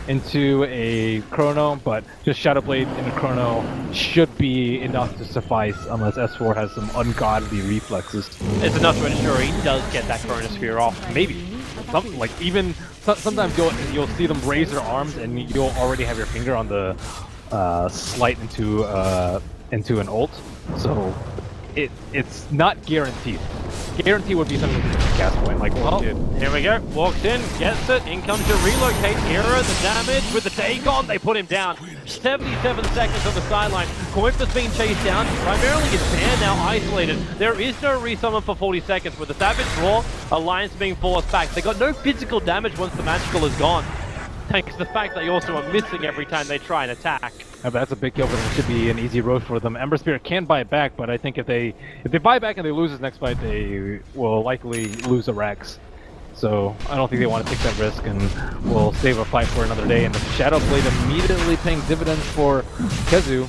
B: into a Chrono, but just Shadow Blade in a Chrono should be enough to suffice unless S4 has some ungodly reflexes.
A: It's enough to ensure he does get that Chronosphere off.
B: Maybe. Something like even sometimes you'll see them raise their arms and you'll already have your finger on the slight into an ult, so it's not guaranteed. Guarantee would be something with a cast point, like
A: well, here we go. Walks in, gets it, in comes to relocate. Era, the damage with the Dagon, they put him down. 77 seconds on the sideline. Kuiper's being chased down. Primarily it's Bear now isolated. There is no resummon for 40 seconds. With the Savage Roar, Alliance being forced back. They got no physical damage once the magical is gone. Thanks to the fact that they also are missing every time they try and attack.
B: Yeah, that's a big kill, but it should be an easy road for them. Ember Spirit can buy it back, but I think if they buy back and they lose this next fight, they will likely lose the Rax. So I don't think they want to take that risk, and will save a fight for another day. And the Shadow Blade immediately paying dividends for KEZU.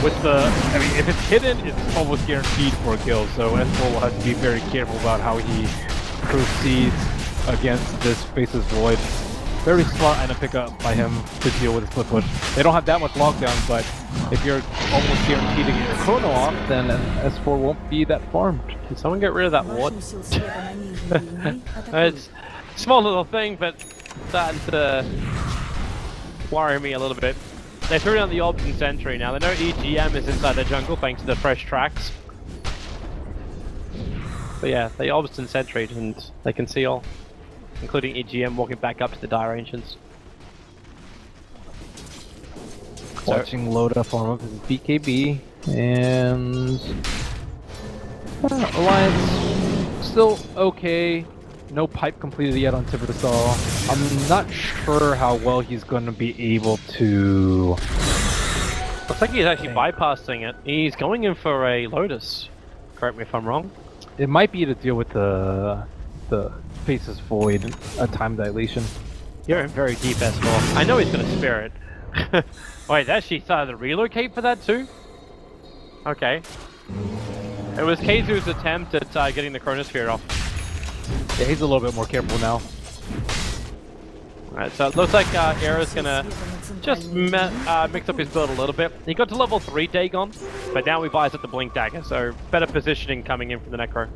B: With the, I mean, if it's hidden, it's almost guaranteed for a kill. So S4 will have to be very careful about how he proceeds against this Faces Void. Very smart item pickup by him to deal with the split push. They don't have that much lockdown, but if you're almost guaranteed to get your Chrono off, then S4 won't be that farmed.
A: Can someone get rid of that ward? It's a small little thing, but starting to worry me a little bit. They threw down the Obscene Sentry now. They know EGM is inside the jungle thanks to the fresh tracks. But yeah, they Obscene Sentry and they can see all, including EGM walking back up to the Dire Ancients.
B: Watching Loda form up his BKB, and Alliance still okay. No pipe completed yet on Tibertasol. I'm not sure how well he's going to be able to...
A: Looks like he's actually bypassing it. He's going in for a Lotus. Correct me if I'm wrong.
B: It might be to deal with the Faces Void, a time dilation.
A: You're in very deep S4. I know he's going to Spirit. Wait, they actually started to relocate for that too? Okay. It was KZU's attempt at getting the Chronosphere off.
B: Yeah, he's a little bit more careful now.
A: Alright, so it looks like Era's gonna just mixed up his build a little bit. He got to level 3 Dagon, but now he buys at the Blink Dagger, so better positioning coming in from the Necro.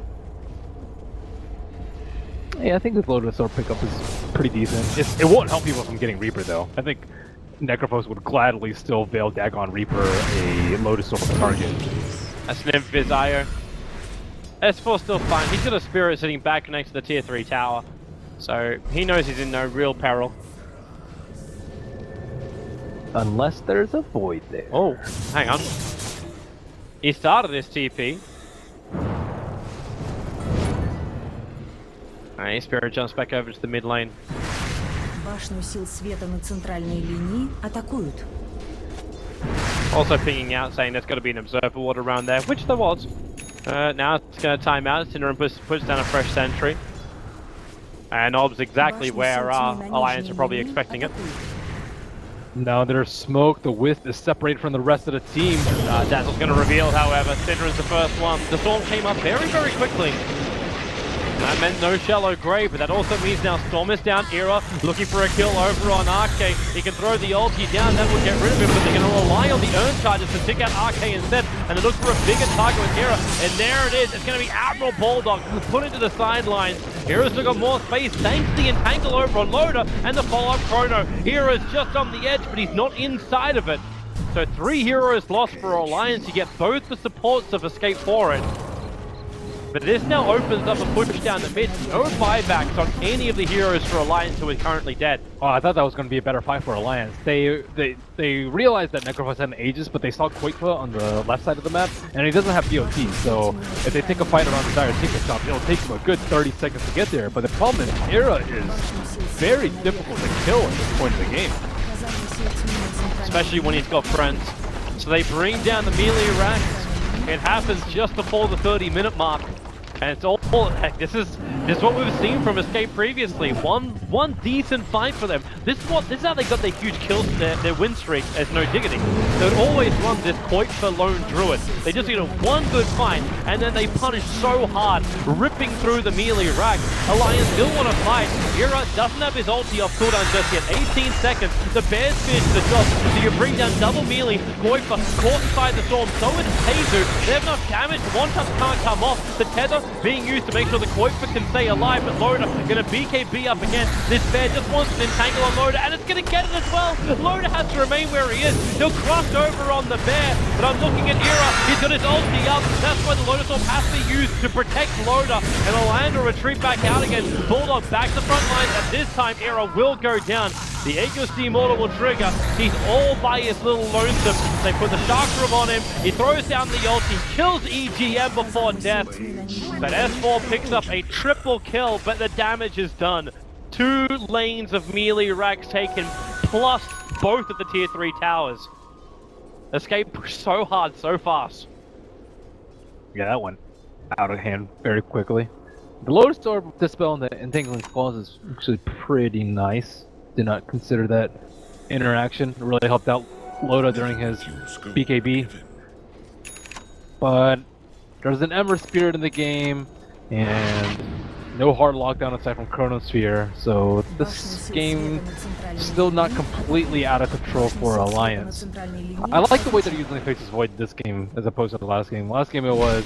B: Yeah, I think this Lotus Sword pickup is pretty decent. It won't help people from getting Reaper though. I think Necrophos would gladly still Veil Dagon Reaper a Lotus Sword target.
A: That's an Invis-IO. S4 still fine. He's got a Spirit sitting back next to the tier 3 tower, so he knows he's in no real peril.
B: Unless there's a Void there.
A: Oh, hang on. He started his TP. Alright, Spirit jumps back over to the mid lane.
C: Башню сил света на центральной линии атакуют.
A: Also pinging out, saying there's got to be an observer ward around there, which there was. Now it's going to time out. Syndrome puts down a fresh sentry. And Ob's exactly where our Alliance are probably expecting it.
B: Now there's smoke, the Wisp is separated from the rest of the team.
A: Dazzle's going to reveal, however. Syndra's the first one. The Storm came up very, very quickly. That meant no Shallow Grave, but that also means now Storm is down. Era looking for a kill over on Arcade. He can throw the ulti down, that will get rid of him, but they're going to rely on the Urn charges to take out Arcade instead, and they look for a bigger target with Era, and there it is. It's going to be Admiral Bulldog put into the sidelines. Era's still got more space thanks to the entangle over on Loda and the follow-up Chrono. Era's just on the edge, but he's not inside of it. So 3 heroes lost for Alliance. You get both the supports of Escape for it. But this now opens up a push down the mid. No buybacks on any of the heroes for Alliance who is currently dead.
B: Oh, I thought that was going to be a better fight for Alliance. They realized that Necrophos had an Aegis, but they saw Quakefoot on the left side of the map, and he doesn't have DOT, so if they take a fight around the dire ticket shop, it'll take them a good 30 seconds to get there. But the problem is, Era is very difficult to kill at this point of the game.
A: Especially when he's got friends. So they bring down the melee racks. It happens just before the 30-minute mark. And it's all, heck, this is what we've seen from Escape previously. One decent fight for them. This is how they got their huge kills, their win streak as No Diggity. So it always run this quite for lone druid. They just need a one good fight, and then they punish so hard, ripping through the melee rack. Alliance still want to fight. Era doesn't have his ulti off cooldown just yet. 18 seconds. The Bears finish the job. So you bring down double melee. Goifa caught inside the storm. So is Taser. They have enough damage. One touch can't come off. The tether being used to make sure the Qualifier can stay alive, but Loda gonna BKB up again. This bear just wants an entangle on Loda, and it's gonna get it as well. Loda has to remain where he is. He'll cross over on the bear, but I'm looking at Era. He's got his ulti up. That's why the Lotus Orb has to be used to protect Loda, and Orlando retreat back out again. Bulldog back to front lines, and this time Era will go down. The Aegis Immortal will trigger. He's all by his little lonesome. They put the Chakram on him. He throws down the ulti, kills EGM before death. But S4 picks up a triple kill, but the damage is done. 2 lanes of melee racks taken, plus both of the tier 3 towers. Escape pushed so hard, so fast.
B: Yeah, that went out of hand very quickly. The Lotus Orb Dispel and the Entangling Quals is actually pretty nice. Did not consider that interaction. It really helped out Loda during his BKB. But there's an Ember Spirit in the game, and no hard lockdown aside from Chronosphere, so this game still not completely out of control for Alliance. I like the way that they're using Faceless Void this game as opposed to the last game. Last game it was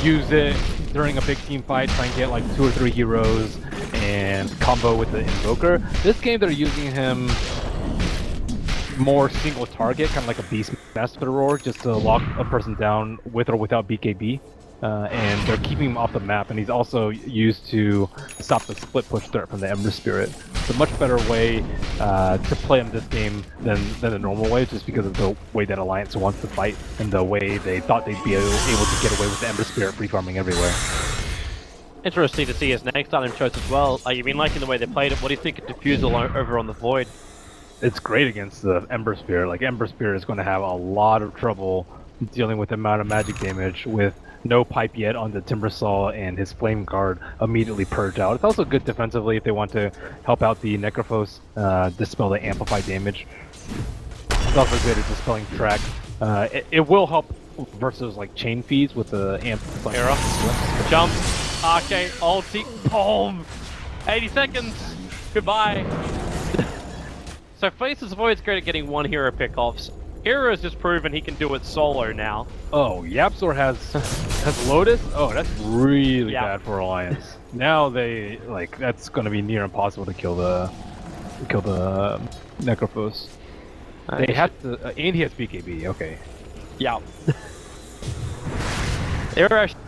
B: use it during a big team fight, try and get like 2 or 3 heroes and combo with the Invoker. This game they're using him more single target, kind of like a Beastmaster Roar, just to lock a person down with or without BKB. And they're keeping him off the map, and he's also used to stop the split push threat from the Ember Spirit. It's a much better way to play him this game than the normal way, just because of the way that Alliance wants to fight and the way they thought they'd be able to get away with the Ember Spirit free farming everywhere.
A: Interesting to see his next item choice as well. You've been liking the way they played it. What do you think of Diffusal over on the Void?
B: It's great against the Ember Spirit. Like, Ember Spirit is going to have a lot of trouble dealing with the amount of magic damage with no pipe yet on the Timbersaw and his Flame Guard immediately purged out. It's also good defensively if they want to help out the Necrophos dispel the amplify damage. It's also good at dispelling track. It will help versus like chain feeds with the amplify.
A: Era jump, Arcade, ulti, boom! 80 seconds, goodbye. So Face is always great at getting one hero pickoffs. Hero's just proven he can do it solo now.
B: Oh, Yapsor has Lotus? Oh, that's really bad for Alliance. Now they, like, that's gonna be near impossible to kill the Necrophos. They have to, and he has BKB, okay.
A: Yeah. They're actually...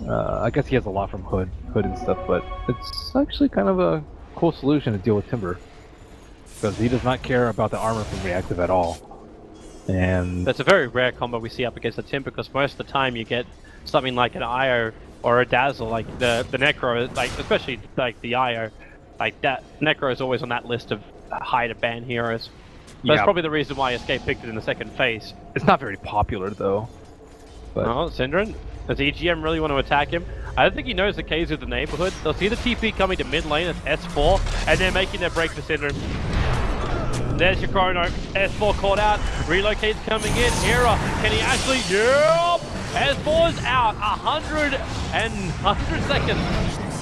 B: I guess he has a lot from Hood and stuff, but it's actually kind of a cool solution to deal with Timber. Because he does not care about the armor from reactive at all. And
A: that's a very rare combo we see up against the Timber, because most of the time you get something like an Io or a Dazzle, like the Necro, like especially like the Io, like that Necro is always on that list of high to ban heroes. That's probably the reason why Escape picked it in the second phase.
B: It's not very popular though. But
A: oh, Synderen. Does EGM really want to attack him? I don't think he knows the K's of the neighborhood. They'll see the TP coming to mid lane at S4, and they're making their break to Synderen. There's your Chrono. S4 caught out. Relocate's coming in. Hera, can he actually? Yep! S4's out. 100 seconds.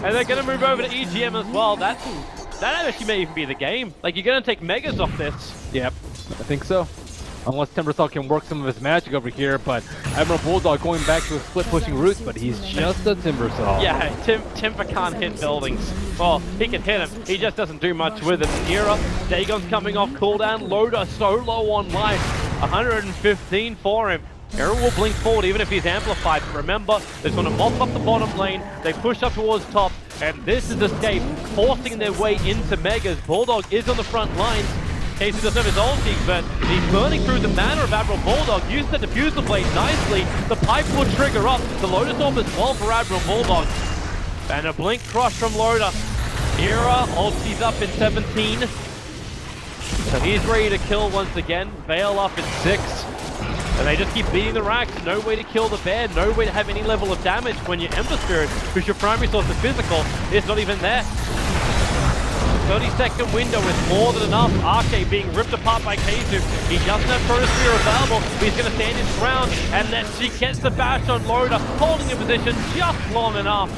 A: And they're going to move over to EGM as well. That actually may even be the game. Like, you're going to take Megas off this.
B: Yep, I think so. Unless Timbersaw can work some of his magic over here, but Admiral Bulldog going back to his split pushing roots, but he's just a Timbersaw.
A: Yeah, Timber can't hit buildings. Well, he can hit them, he just doesn't do much with it. Hera, Dagon's coming off cooldown, Loda so low on life, 115 for him. Hera will blink forward even if he's amplified. Remember, they're going to mop up the bottom lane, they push up towards top, and this is Escape forcing their way into Megas. Bulldog is on the front lines. Casey doesn't have his ulti, but he's burning through the mana of Admiral Bulldog, using the diffusal blade nicely. The pipe will trigger up. The Lotus Orb as well for Admiral Bulldog. And a blink crush from Loda. Hera ulti's up in 17. So he's ready to kill once again. Veil up in 6. And they just keep beating the racks. No way to kill the bear, no way to have any level of damage when your Ember Spirit, who's your primary source of physical, is not even there. 30-second window is more than enough. Arcade being ripped apart by Keizu. He doesn't have Chronosphere available, but he's going to stand his ground, and then she gets the bash on Loda, holding a position just long enough.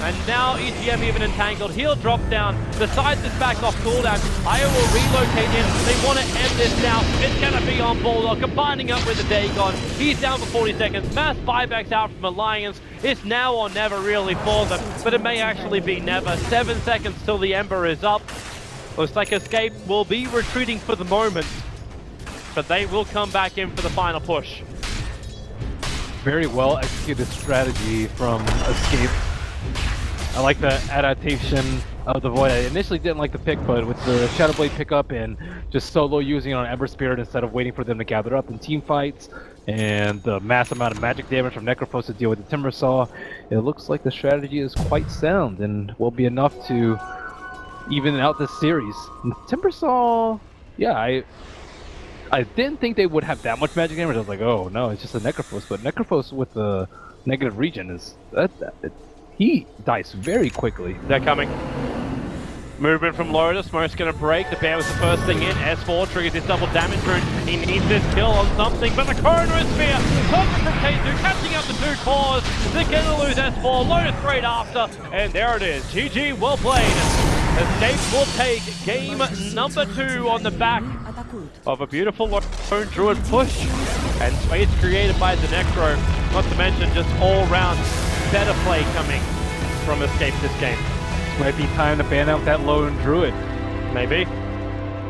A: And now EGM even entangled. He'll drop down. The side is back off cooldown. Io will relocate in. They want to end this now. It's going to be on Bulldog, combining up with the Dagon. He's down for 40 seconds. Mass buybacks out from Alliance. It's now or never really for them, but it may actually be never. 7 seconds till the Ember is up. Looks like Escape will be retreating for the moment, but they will come back in for the final push.
B: Very well executed strategy from Escape. I like the adaptation of the Void. I initially didn't like the pick, but with the Shadow Blade pickup and just solo using it on Ember Spirit instead of waiting for them to gather up in team fights, and the mass amount of magic damage from Necrophos to deal with the Timbersaw, it looks like the strategy is quite sound and will be enough to even out this series. And Timbersaw, yeah, I didn't think they would have that much magic damage. I was like, oh no, it's just a Necrophos, but Necrophos with the negative regen is he dies very quickly.
A: They're coming. Movement from Loda. Smoke's going to break. The bear was the first thing in. S4 triggers his double damage rune. He needs this kill on something, but the Chronosphere talking from K2, catching up the 2 cores. They're going to lose S4. Loda straight after, and there it is. GG, well played. Escape will take game number 2 on the back of a beautiful lone druid push and space created by the Necro. Not to mention just all-round better play coming from Escape this game.
B: Might be time to ban out that lone druid.
A: Maybe.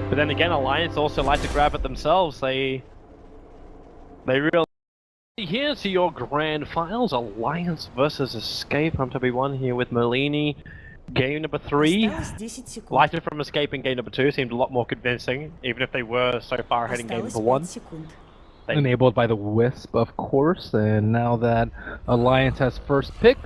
A: But then again, Alliance also like to grab it themselves. They really... Here's your grand finals. Alliance versus Escape. I'm to be one here with Merlini. Game number 3. Liked it from Escape in game number 2. Seemed a lot more convincing, even if they were so far ahead in game number 1.
B: Enabled by the Wisp, of course, and now that Alliance has first pick,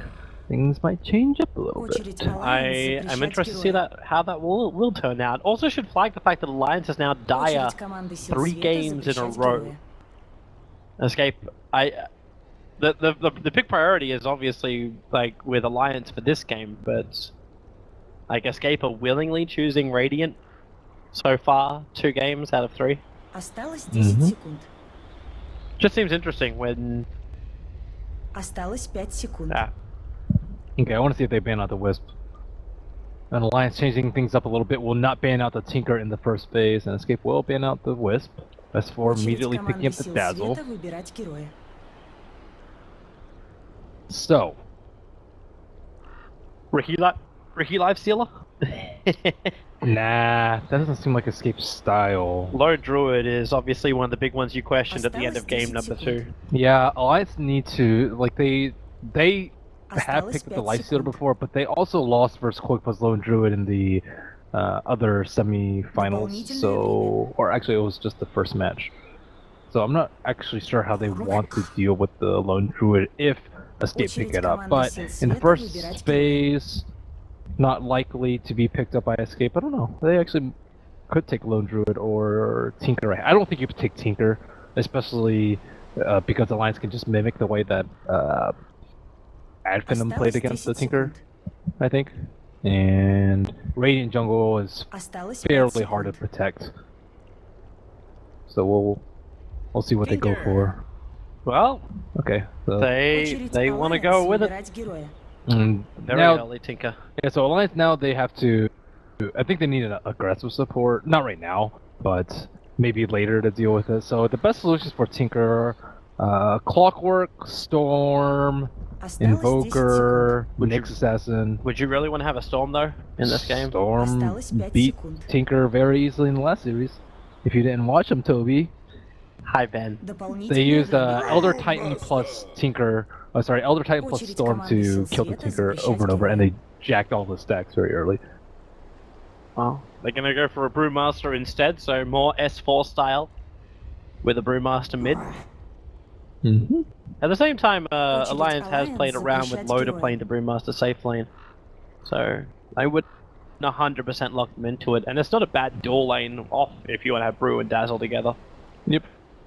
B: things might change up a little bit.
A: I am interested to see how that will turn out. Also should flag the fact that Alliance is now dire 3 games in a row. Escape, the pick priority is obviously like with Alliance for this game, but like Escape are willingly choosing Radiant so far. 2 games out of 3.
C: Осталось 10 секунд.
A: Just seems interesting when...
C: Осталось 5 секунд.
B: Okay, I want to see if they ban out the Wisp. An Alliance changing things up a little bit will not ban out the Tinker in the first phase, and Escape will ban out the Wisp. S4 immediately picking up the Dazzle. So...
A: Ricky Life Stealer?
B: Nah, that doesn't seem like Escape's style.
A: Lone Druid is obviously one of the big ones you questioned at the end of game number 2.
B: Yeah, Alliance need to, like, they have picked up the Life Stealer before, but they also lost versus Quick plus Lone Druid in the other semi-finals, so... Or actually, it was just the first match. So I'm not actually sure how they want to deal with the Lone Druid if Escape pick it up, but in the first phase... Not likely to be picked up by Escape. I don't know. They actually could take Lone Druid or Tinker. I don't think you could take Tinker, especially because Alliance can just mimic the way that Adphenom played against the Tinker, I think. And Radiant Jungle is fairly hard to protect. So we'll see what they go for.
A: Well,
B: okay. So
A: they want to go with it.
B: And
A: Very
B: now,
A: early Tinker.
B: Yeah, so Alliance now they have to... I think they need an aggressive support. Not right now, but maybe later to deal with it. So the best solutions for Tinker, Clockwork, Storm, Invoker, Nyx Assassin.
A: Would you really want to have a Storm though in this game?
B: Storm beat Tinker very easily in the last series. If you didn't watch them, Toby.
A: Hi, Ben.
B: They used Elder Titan plus Tinker... Oh, sorry, Elder Titan plus Storm to kill the Tinker over and over, and they jacked all the stacks very early.
A: Well, they're gonna go for a Brewmaster instead, so more S4 style with a Brewmaster mid. At the same time, Alliance has played around with Loader playing the Brewmaster safe lane, so I would 100% lock them into it, and it's not a bad dual lane off if you want to have Brew and Dazzle together.
B: Yep.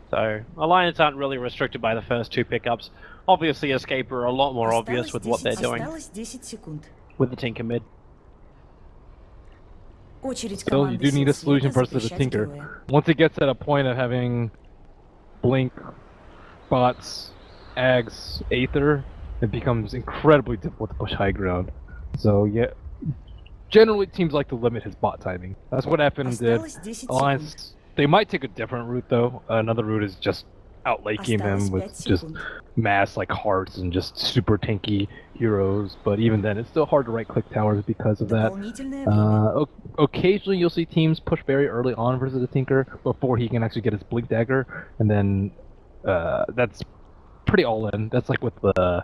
A: So, Alliance aren't really restricted by the first 2 pickups. Obviously, Escape are a lot more obvious with what they're doing with the Tinker mid.
B: Still, you do need a solution versus the Tinker. Once it gets at a point of having Blink, Bots, Ags, Aether, it becomes incredibly difficult to push high ground. So, yeah, generally teams like to limit his bot timing. That's what happened did. Alliance... They might take a different route though. Another route is just out late game him with just mass like hearts and just super tanky heroes. But even then, it's still hard to right click towers because of that. Occasionally, you'll see teams push very early on versus the Tinker before he can actually get his Blink Dagger, and then that's pretty all in. That's like with the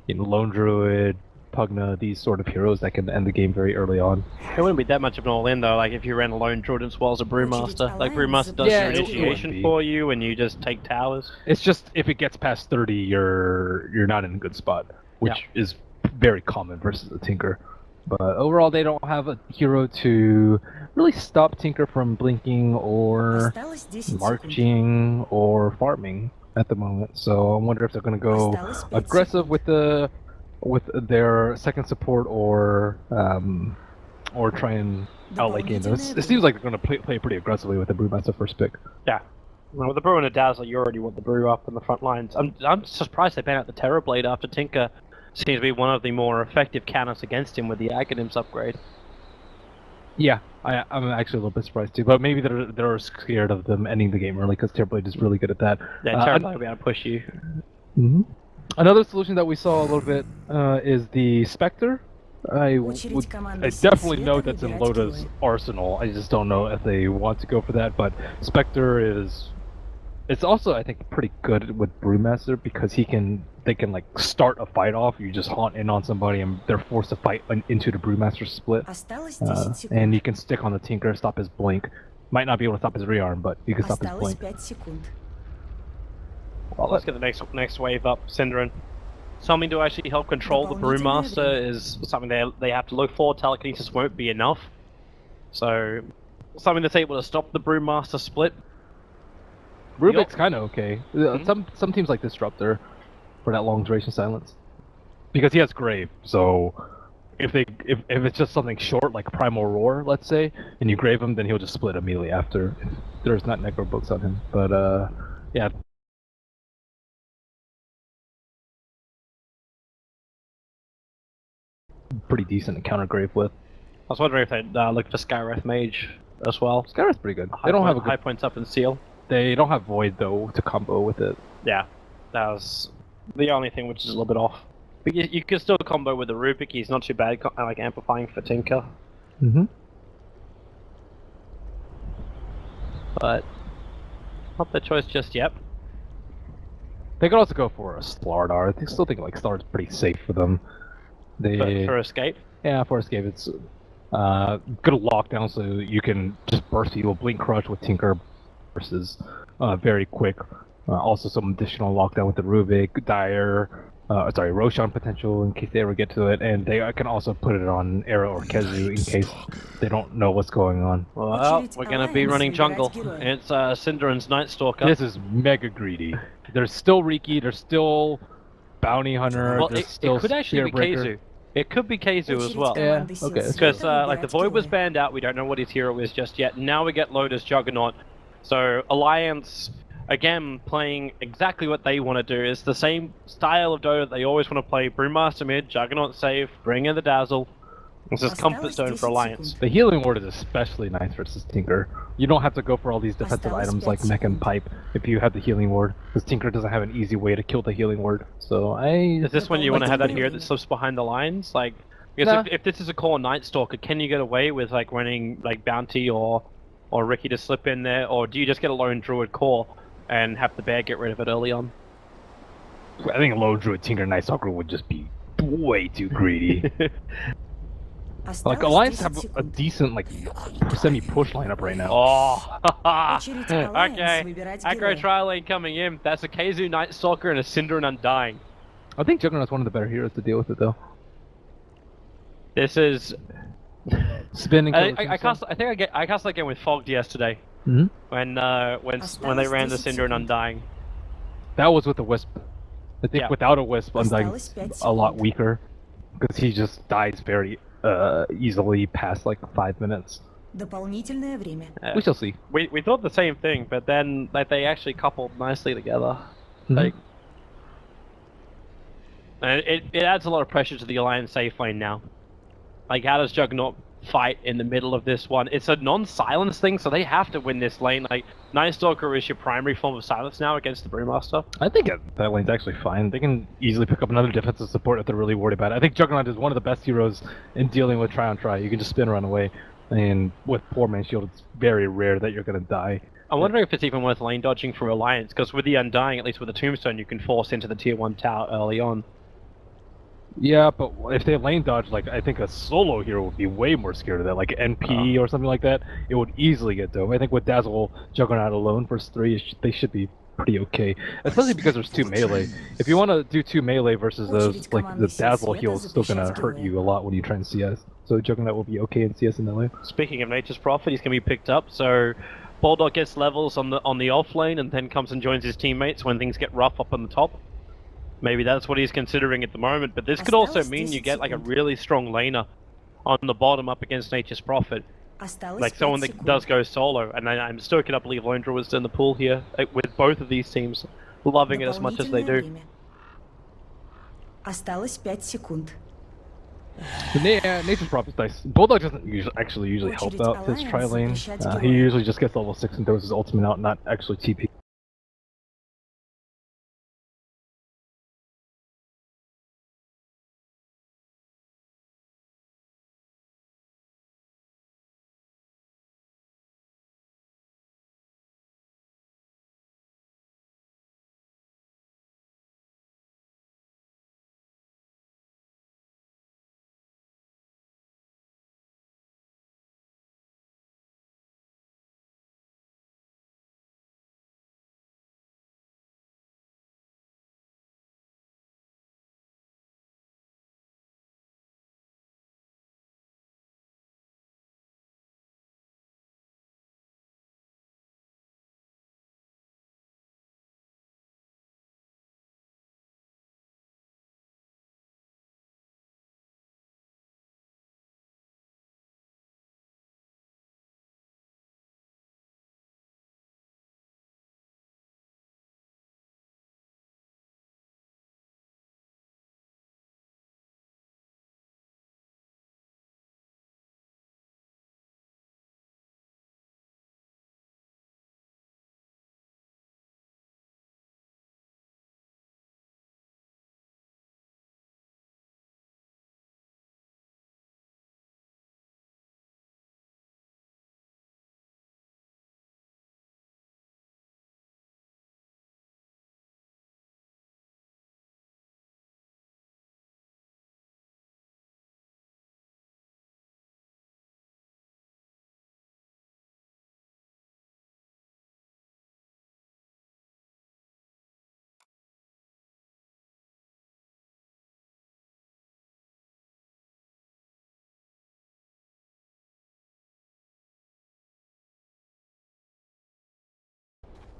B: Lone Druid, Pugna, these sort of heroes that can end the game very early on.
A: It wouldn't be that much of an all-in though, like if you ran a Lone Druid as well as a Brewmaster. Like Brewmaster does your initiation for you and you just take towers.
B: It's just, if it gets past 30, you're not in a good spot, which is very common versus the Tinker. But overall, they don't have a hero to really stop Tinker from blinking or marching or farming at the moment. So I wonder if they're going to go aggressive with their second support or try and outlate game. It seems like they're going to play pretty aggressively with the Brewmaster first pick.
A: Yeah. Well, with the Brew and the Dazzle, you already want the Brew up in the front lines. I'm surprised they banned out the Terrorblade after Tinker seems to be one of the more effective counters against him with the Aghanims upgrade.
B: Yeah, I'm actually a little bit surprised too, but maybe they're scared of them ending the game early because Terrorblade is really good at that.
A: Yeah, Terrorblade will be able to push you.
B: Another solution that we saw a little bit is the Spectre. I definitely know that's in Loda's arsenal. I just don't know if they want to go for that, but Spectre is... It's also, I think, pretty good with Brewmaster because they can like start a fight off. You just haunt in on somebody and they're forced to fight into the Brewmaster split. And you can stick on the Tinker, stop his blink. Might not be able to stop his rearm, but you can stop his blink.
A: Well, let's get the next wave up, Synderen. Something to actually help control the Brewmaster is something they have to look for. Telekinesis won't be enough. So, something that's able to stop the Brewmaster split.
B: Rubik's kind of okay. Some teams like Disruptor for that long duration silence. Because he has Grave, so if it's just something short like Primal Roar, let's say, and you grave him, then he'll just split immediately after. If there's not necro books on him, but yeah. Pretty decent to counter grave with.
A: I was wondering if they'd look for Skywrath Mage as well.
B: Skywrath's pretty good. They don't have a good...
A: high points up in Seal.
B: They don't have Void though to combo with it.
A: Yeah, that was the only thing which is a little bit off. But you can still combo with the Rubik. He's not too bad, like amplifying for Tinker. But not the choice just yet.
B: They could also go for a Slardar. I still think like Slardar's pretty safe for them.
A: For escape?
B: Yeah, for escape it's good lockdown, so you can just burst heal, Blink Crush with Tinker versus very quick. Also some additional lockdown with the Rubik, Dire, Roshan potential in case they ever get to it, and they can also put it on Arrow or Kezu in case they don't know what's going on.
A: Well, we're gonna be running jungle. It's Cinderan's Night Stalker.
B: This is mega greedy. There's still Riki, there's still Bounty Hunter,
A: well,
B: there's still
A: it could actually be Kezu. It could be Kezu as well.
B: Yeah, okay.
A: Because like the Void was banned out, we don't know what his hero is just yet. Now we get Lotus Juggernaut. So Alliance, again, playing exactly what they want to do. It's the same style of Dota they always want to play. Brewmaster mid, Juggernaut safe, bring in the Dazzle. It's just comfort zone for Alliance.
B: The Healing Ward is especially nice versus Tinker. You don't have to go for all these defensive items like Mech and Pipe if you have the Healing Ward, because Tinker doesn't have an easy way to kill the Healing Ward. So
A: Is this when you want to have that hero that slips behind the lines? Like, because if this is a core Night Stalker, can you get away with like running like Bounty or Riki to slip in there, or do you just get a lone Druid core and have the bear get rid of it early on?
B: I think a lone Druid Tinker Night Stalker would just be way too greedy. Like Alliance have a decent like semi-push lineup right now.
A: Oh, okay. Aggro trial lane coming in. That's a Kezu Night Stalker and a Cinder and Undying.
B: I think Juggernaut's one of the better heroes to deal with it though.
A: This is
B: spinning.
A: I cast that game with Fogged yesterday. When they ran the Cinder and Undying.
B: That was with the Wisp. I think without a Wisp, Undying's a lot weaker because he just dies very easily past like 5 minutes. We shall see.
A: We thought the same thing, but then like they actually coupled nicely together. Like, and it adds a lot of pressure to the Alliance safe lane now. Like, how does Juggernaut fight in the middle of this one? It's a non-silence thing, so they have to win this lane. Like, Night Stalker is your primary form of silence now against the Brewmaster.
B: I think that lane's actually fine. They can easily pick up another defensive support if they're really worried about it. I think Juggernaut is one of the best heroes in dealing with try on try. You can just spin run away, and with poor man shield, it's very rare that you're gonna die.
A: I'm wondering if it's even worth lane dodging for Alliance, because with the Undying, at least with the Tombstone, you can force into the tier 1 tower early on.
B: Yeah, but if they lane dodge, like, I think a solo hero would be way more scared of that, like NP or something like that. It would easily get dome. I think with Dazzle Juggernaut alone versus 3, they should be pretty okay. Especially because there's 2 melee. If you want to do 2 melee versus those, like, the Dazzle heal is still going to hurt you a lot when you try and CS. So Juggernaut will be okay in CS in that lane.
A: Speaking of Nature's Prophet, he's going to be picked up, so Bulldog gets levels on the off lane and then comes and joins his teammates when things get rough up on the top. Maybe that's what he's considering at the moment, but this could also mean you get like a really strong laner on the bottom up against Nature's Prophet. Like someone that does go solo, and I'm still going to believe Lone Druid's in the pool here, with both of these teams loving it as much as they do.
B: Nature's Prophet's nice. Bulldog doesn't usually help out his tri lane. He usually just gets level 6 and throws his ultimate out, not actually TP.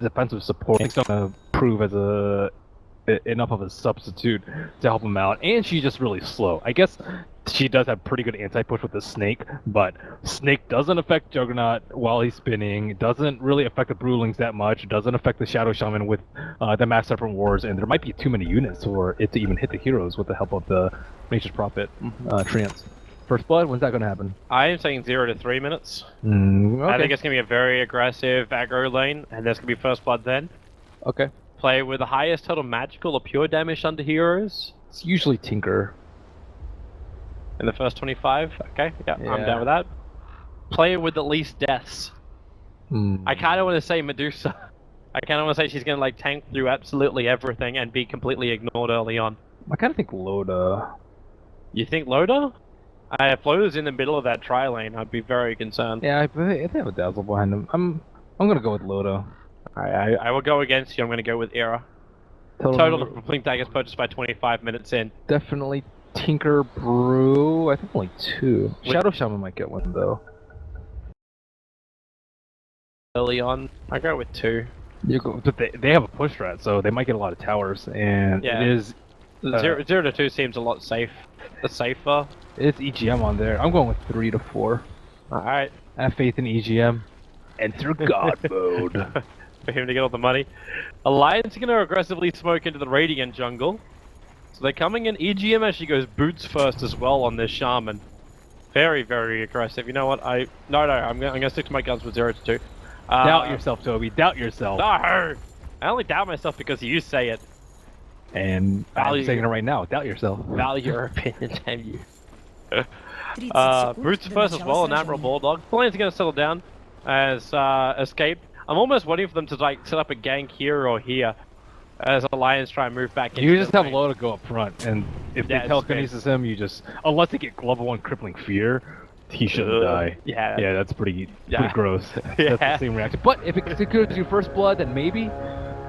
B: defensive support. It's going to prove as enough of a substitute to help him out, and she's just really slow. I guess she does have pretty good anti-push with the Snake, but Snake doesn't affect Juggernaut while he's spinning, doesn't really affect the Brewlings that much, doesn't affect the Shadow Shaman with the Mass Serpent Wars, and there might be too many units for it to even hit the heroes with the help of the Nature's Prophet Treants. First Blood, when's that going to happen?
A: I am saying 0 to 3 minutes.
B: Okay.
A: I think it's going to be a very aggressive aggro lane, and there's going to be First Blood then.
B: Okay.
A: Play with the highest total magical or pure damage under heroes.
B: It's usually Tinker.
A: In the first 25? Okay, yeah, I'm down with that. Play with the least deaths. I kind of want to say Medusa. I kind of want to say she's going to like tank through absolutely everything and be completely ignored early on.
B: I kind of think Loda.
A: You think Loda? If Loda's in the middle of that tri lane, I'd be very concerned.
B: Yeah, I think I have a Dazzle behind him. I'm going to go with Loda.
A: I will go against you. I'm going to go with Era. Total of Blink Daggers purchased by 25 minutes in.
B: Definitely Tinker Brew. I think only 2. Shadow Shaman might get one though.
A: Early on, I go with 2.
B: You go, but they have a push strat, so they might get a lot of towers, and it is
A: 0 to 2 seems a lot safer.
B: It's EGM on there. I'm going with 3 to 4.
A: All right.
B: I have faith in EGM. Enter God mode.
A: For him to get all the money. Alliance are going to aggressively smoke into the Radiant jungle. So they're coming in. EGM actually goes boots first as well on this Shaman. Very, very aggressive. You know what? I'm going to stick to my guns with 0 to 2.
B: Doubt yourself, Toby. Doubt yourself.
A: No! I only doubt myself because you say it.
B: And I'm saying it right now. Doubt yourself.
A: Value your opinion, damn you. Boots first as well, an Admiral Bulldog. The lane's going to settle down as Escape. I'm almost waiting for them to like set up a gank here or here as Alliance try and move back in.
B: You just have Loda go up front, and if they telekinesis him, you just, unless they get level 1 crippling fear, he shouldn't die. Yeah, that's pretty gross. That's the same reaction. But if it secures your First Blood, then maybe.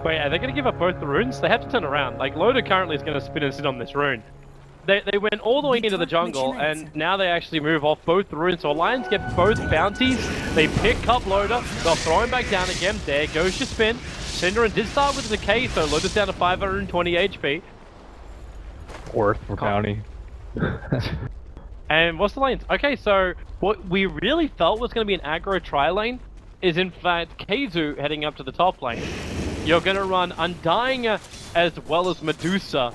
A: Wait, are they going to give up both the runes? They have to turn around. Like Loda currently is going to spin and sit on this rune. They went all the way into the jungle, and now they actually move off both the runes. So Alliance get both bounties. They pick up Loda. They'll throw him back down again. There goes your spin. Synderen did start with the decay, so Loda's down to 520 HP.
B: Worth for bounty.
A: And what's the lanes? Okay, so what we really felt was going to be an aggro tri lane is in fact Keizu heading up to the top lane. You're going to run Undying as well as Medusa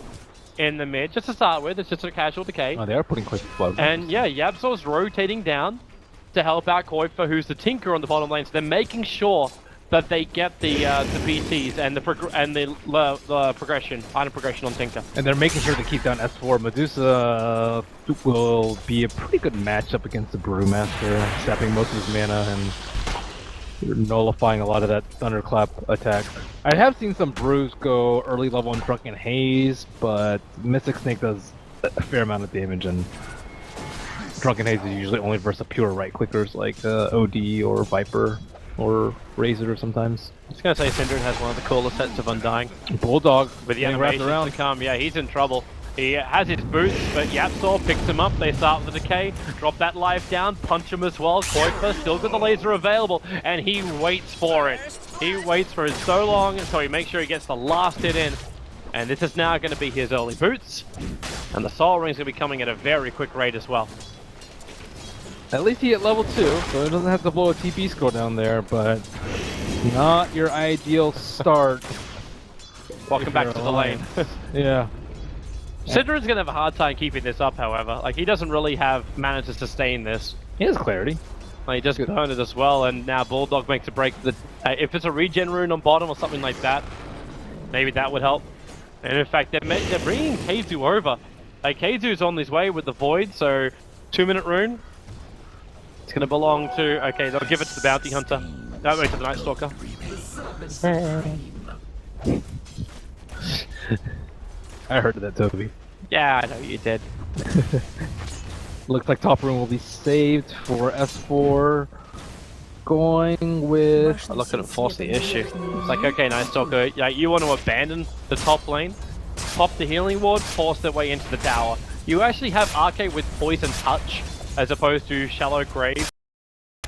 A: in the mid, just to start with. It's just a casual decay.
B: Oh, they are putting quick flow.
A: And yeah, Yabsor's rotating down to help out Koifa, who's the Tinker on the bottom lane. So they're making sure that they get the BTs and the progression, item progression on Tinker.
B: And they're making sure to keep down S4. Medusa will be a pretty good matchup against the Brewmaster, sapping most of his mana and nullifying a lot of that Thunderclap attack. I have seen some Brews go early level in Drunken Haze, but Mystic Snake does a fair amount of damage, and Drunken Haze is usually only versus pure right clickers like OD or Viper or Razor sometimes.
A: I was gonna say Synderen has one of the coolest sets of Undying.
B: Bulldog
A: with the animations to come. Yeah, he's in trouble. He has his boots, but Yapsor picks him up. They start with the decay, drop that life down, punch him as well. Koifa still got the laser available, and he waits for it. He waits for it so long until he makes sure he gets the last hit in. And this is now going to be his early boots. And the Soul Ring's going to be coming at a very quick rate as well.
B: At least he hit level 2, so he doesn't have to blow a TP score down there, but not your ideal start.
A: Welcome back to the lane.
B: Yeah.
A: Synderen's going to have a hard time keeping this up, however. Like, he doesn't really have mana to sustain this.
B: He has clarity.
A: Like, he just burned it as well, and now Bulldog makes a break. If it's a regen rune on bottom or something like that, maybe that would help. And in fact, they're bringing Keizu over. Like, Keizu's on his way with the Void, so 2-minute rune. It's going to belong to... Okay, they'll give it to the Bounty Hunter. No, wait, to the Night Stalker.
B: I heard that, Toby.
A: Yeah, I know you did.
B: Looks like top room will be saved for S4. Going with...
A: I'm not going to force the issue. It's like, okay, Night Stalker, like, you want to abandon the top lane, pop the healing ward, force their way into the tower. You actually have Arcade with Poison Touch, as opposed to Shallow Grave